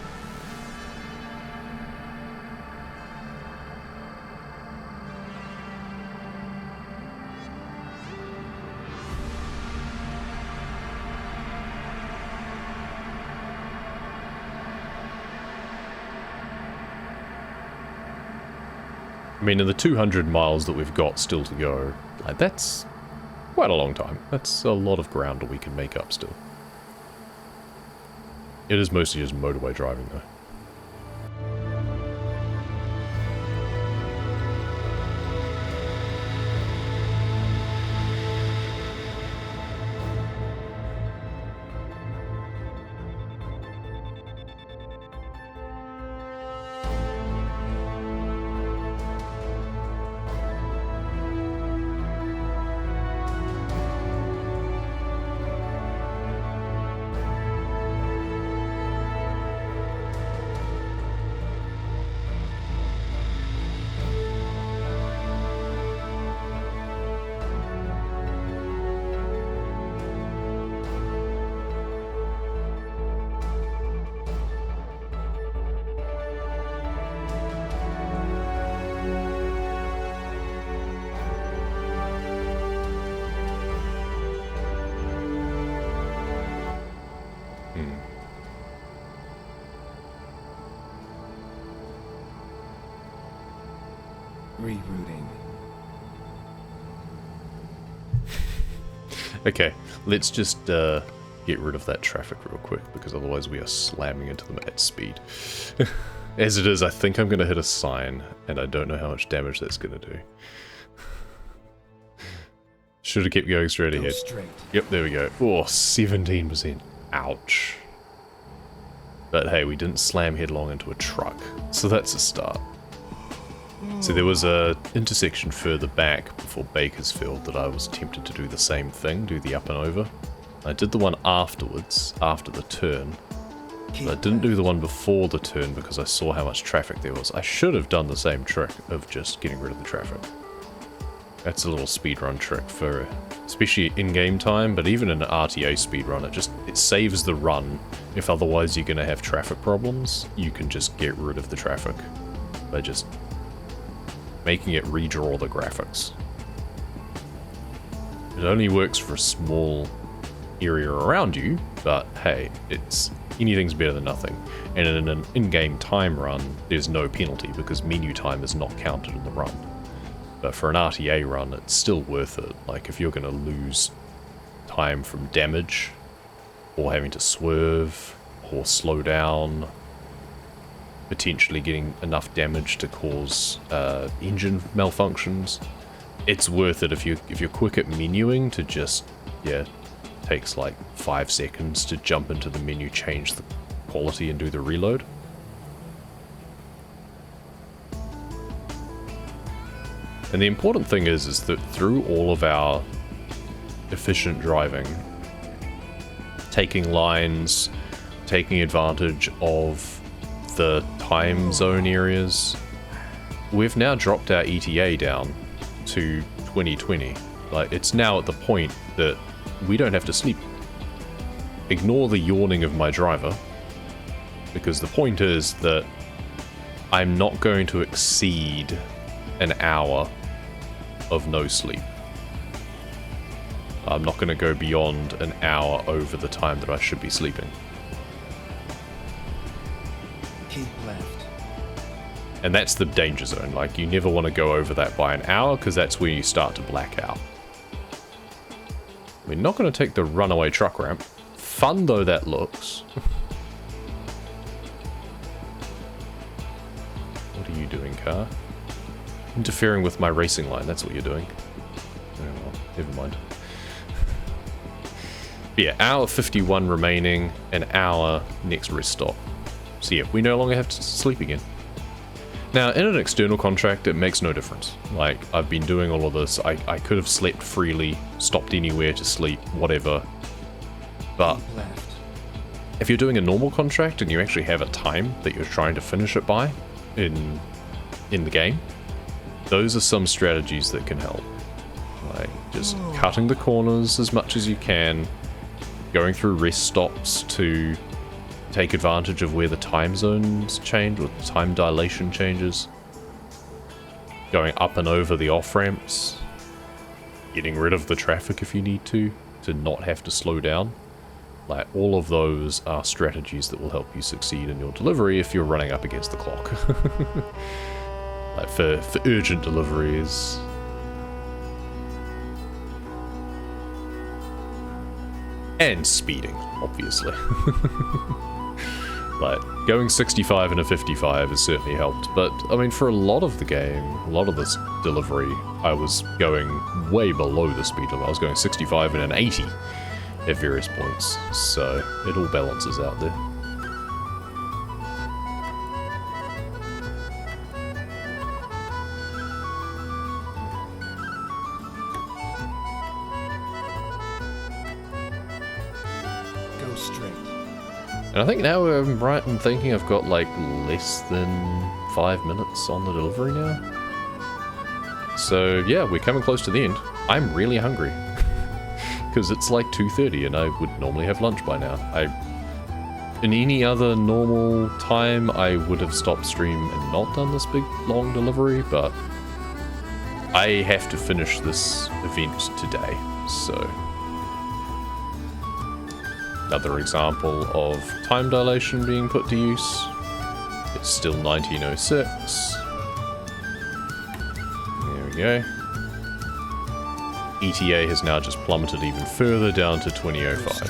I mean, in the 200 miles that we've got still to go, Like, that's quite a long time. That's a lot of ground that we can make up still. It is mostly just motorway driving though. Rerouting. Okay, let's just get rid of that traffic real quick, because otherwise we are slamming into them at speed. As it is, I think I'm going to hit a sign, and I don't know how much damage that's going to do. Should have kept going straight ahead. Straight. Yep, there we go. Oh, 17%. Ouch. But hey, we didn't slam headlong into a truck, so that's a start. So there was a intersection further back before Bakersfield that I was tempted to do the same thing, do the up and over. I did the one afterwards, after the turn, but I didn't do the one before the turn because I saw how much traffic there was. I should have done the same trick of just getting rid of the traffic. That's a little speedrun trick for, especially in-game time, but even in an RTA speedrun, it saves the run. If otherwise you're going to have traffic problems, you can just get rid of the traffic by just making it redraw the graphics. It only works for a small area around you, but hey, anything's better than nothing. And in an in-game time run, there's no penalty because menu time is not counted in the run. But for an RTA run, it's still worth it. Like, if you're going to lose time from damage, or having to swerve, or slow down, potentially getting enough damage to cause engine malfunctions, it's worth it if you're quick at menuing to just, yeah, takes like 5 seconds to jump into the menu, change the quality and do the reload. And the important thing is that through all of our efficient driving, taking lines, taking advantage of the time zone areas, we've now dropped our ETA down to 2020. Like, it's now at the point that we don't have to sleep. Ignore the yawning of my driver, because the point is that I'm not going to exceed an hour of no sleep. I'm not going to go beyond an hour over the time that I should be sleeping. Keep left. And that's the danger zone. Like, you never want to go over that by an hour, because that's where you start to black out. We're not going to take the runaway truck ramp. Fun though that looks. What are you doing, car? Interfering with my racing line, that's what you're doing. Oh well, never mind. But yeah, hour 51 remaining, an hour next rest stop. So yeah, we no longer have to sleep again. Now, in an external contract, it makes no difference. Like, I've been doing all of this, I could have slept freely, stopped anywhere to sleep, whatever. But if you're doing a normal contract and you actually have a time that you're trying to finish it by in the game, those are some strategies that can help. Like, just cutting the corners as much as you can, going through rest stops to take advantage of where the time zones change, or the time dilation changes, going up and over the off-ramps, getting rid of the traffic if you need to not have to slow down. Like, all of those are strategies that will help you succeed in your delivery if you're running up against the clock. Like, for urgent deliveries, And speeding, obviously. Like, going 65 and a 55 has certainly helped, but, I mean, for a lot of the game, a lot of this delivery, I was going way below the speed limit. I was going 65 and an 80 at various points, so it all balances out there. Go straight. And I think now I'm right in thinking I've got like less than 5 minutes on the delivery now. So yeah, we're coming close to the end. I'm really hungry. Because it's like 2:30 and I would normally have lunch by now. In any other normal time, I would have stopped stream and not done this big long delivery, but I have to finish this event today, so... Another example of time dilation being put to use. It's still 1906. There we go. ETA has now just plummeted even further down to 2005.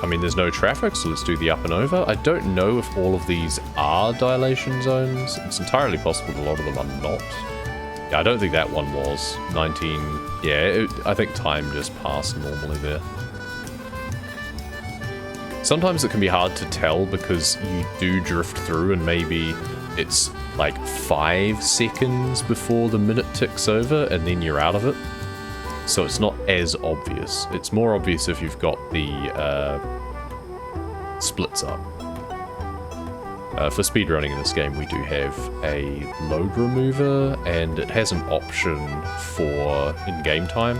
I mean, there's no traffic, so let's do the up and over. I don't know if all of these are dilation zones. It's entirely possible a lot of them are not. Yeah, I don't think that one was. 19... Yeah, I think time just passed normally there. Sometimes it can be hard to tell because you do drift through and maybe it's like 5 seconds before the minute ticks over and then you're out of it. So it's not as obvious. It's more obvious if you've got the splits up. For speedrunning in this game, we do have a load remover, and it has an option for in-game time,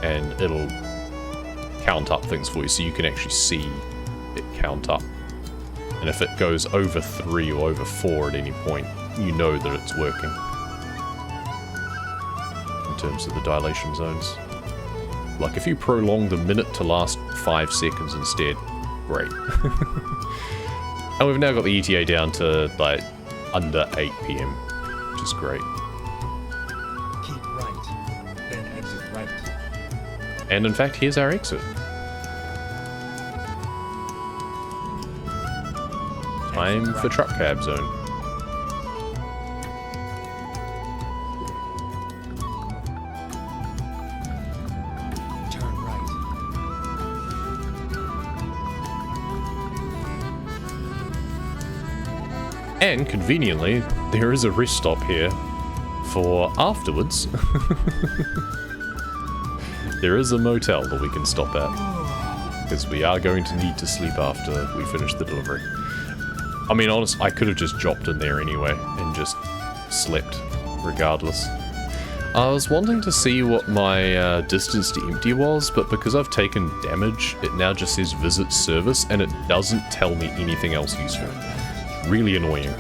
and it'll count up things for you, so you can actually see it count up. And if it goes over 3 or over 4 at any point, you know that it's working. In terms of the dilation zones. Like, if you prolong the minute to last 5 seconds instead, great. And we've now got the ETA down to, like, under 8 PM, which is great. Keep right, then exit right. And in fact, here's our exit. Time for truck cab zone. Turn right. And conveniently, there is a rest stop here for afterwards. There is a motel that we can stop at, because we are going to need to sleep after we finish the delivery. I mean, honestly, I could have just dropped in there anyway and just slept regardless. I was wanting to see what my distance to empty was, but because I've taken damage, it now just says visit service and it doesn't tell me anything else useful. Really annoying.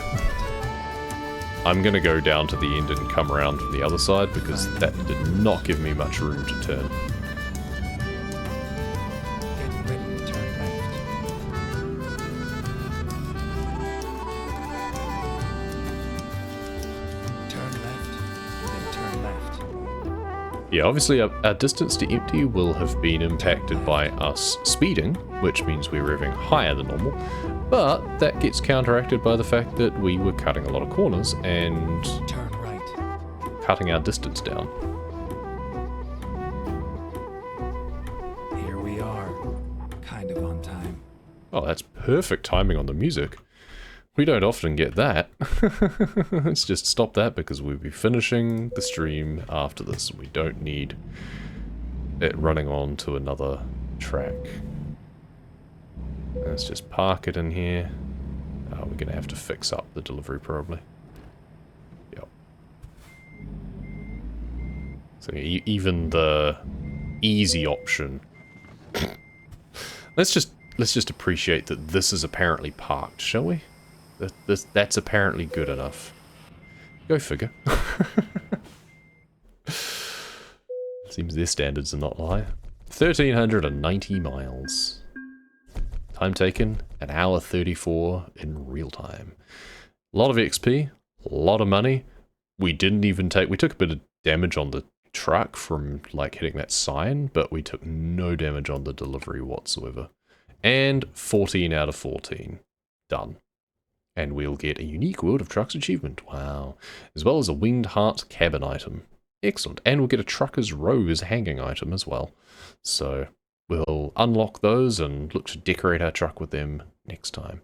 I'm gonna go down to the end and come around from the other side because that did not give me much room to turn. Get ready to turn left. Turn left, then turn left. Yeah, obviously our distance to empty will have been impacted by us speeding, which means we're revving higher than normal, but that gets counteracted by the fact that we were cutting a lot of corners and Turn right. cutting our distance down. Here we are. Kind of on time. Oh, that's perfect timing on the music. We don't often get that. Let's just stop that because we'll be finishing the stream after this. We don't need it running on to another track. Let's just park it in here. Oh, we're going to have to fix up the delivery probably. Yep. So even the easy option. Let's just appreciate that this is apparently parked, shall we? That's apparently good enough. Go figure. Seems their standards are not high. 1,390 miles. Time taken, 1 hour 34 in real time. A lot of XP, a lot of money. We didn't even take... We took a bit of damage on the truck from like hitting that sign, but we took no damage on the delivery whatsoever. And 14 out of 14. Done. And we'll get a unique World of Trucks achievement. Wow. As well as a Winged Heart cabin item. Excellent. And we'll get a Trucker's Rose hanging item as well. So we'll unlock those and look to decorate our truck with them next time.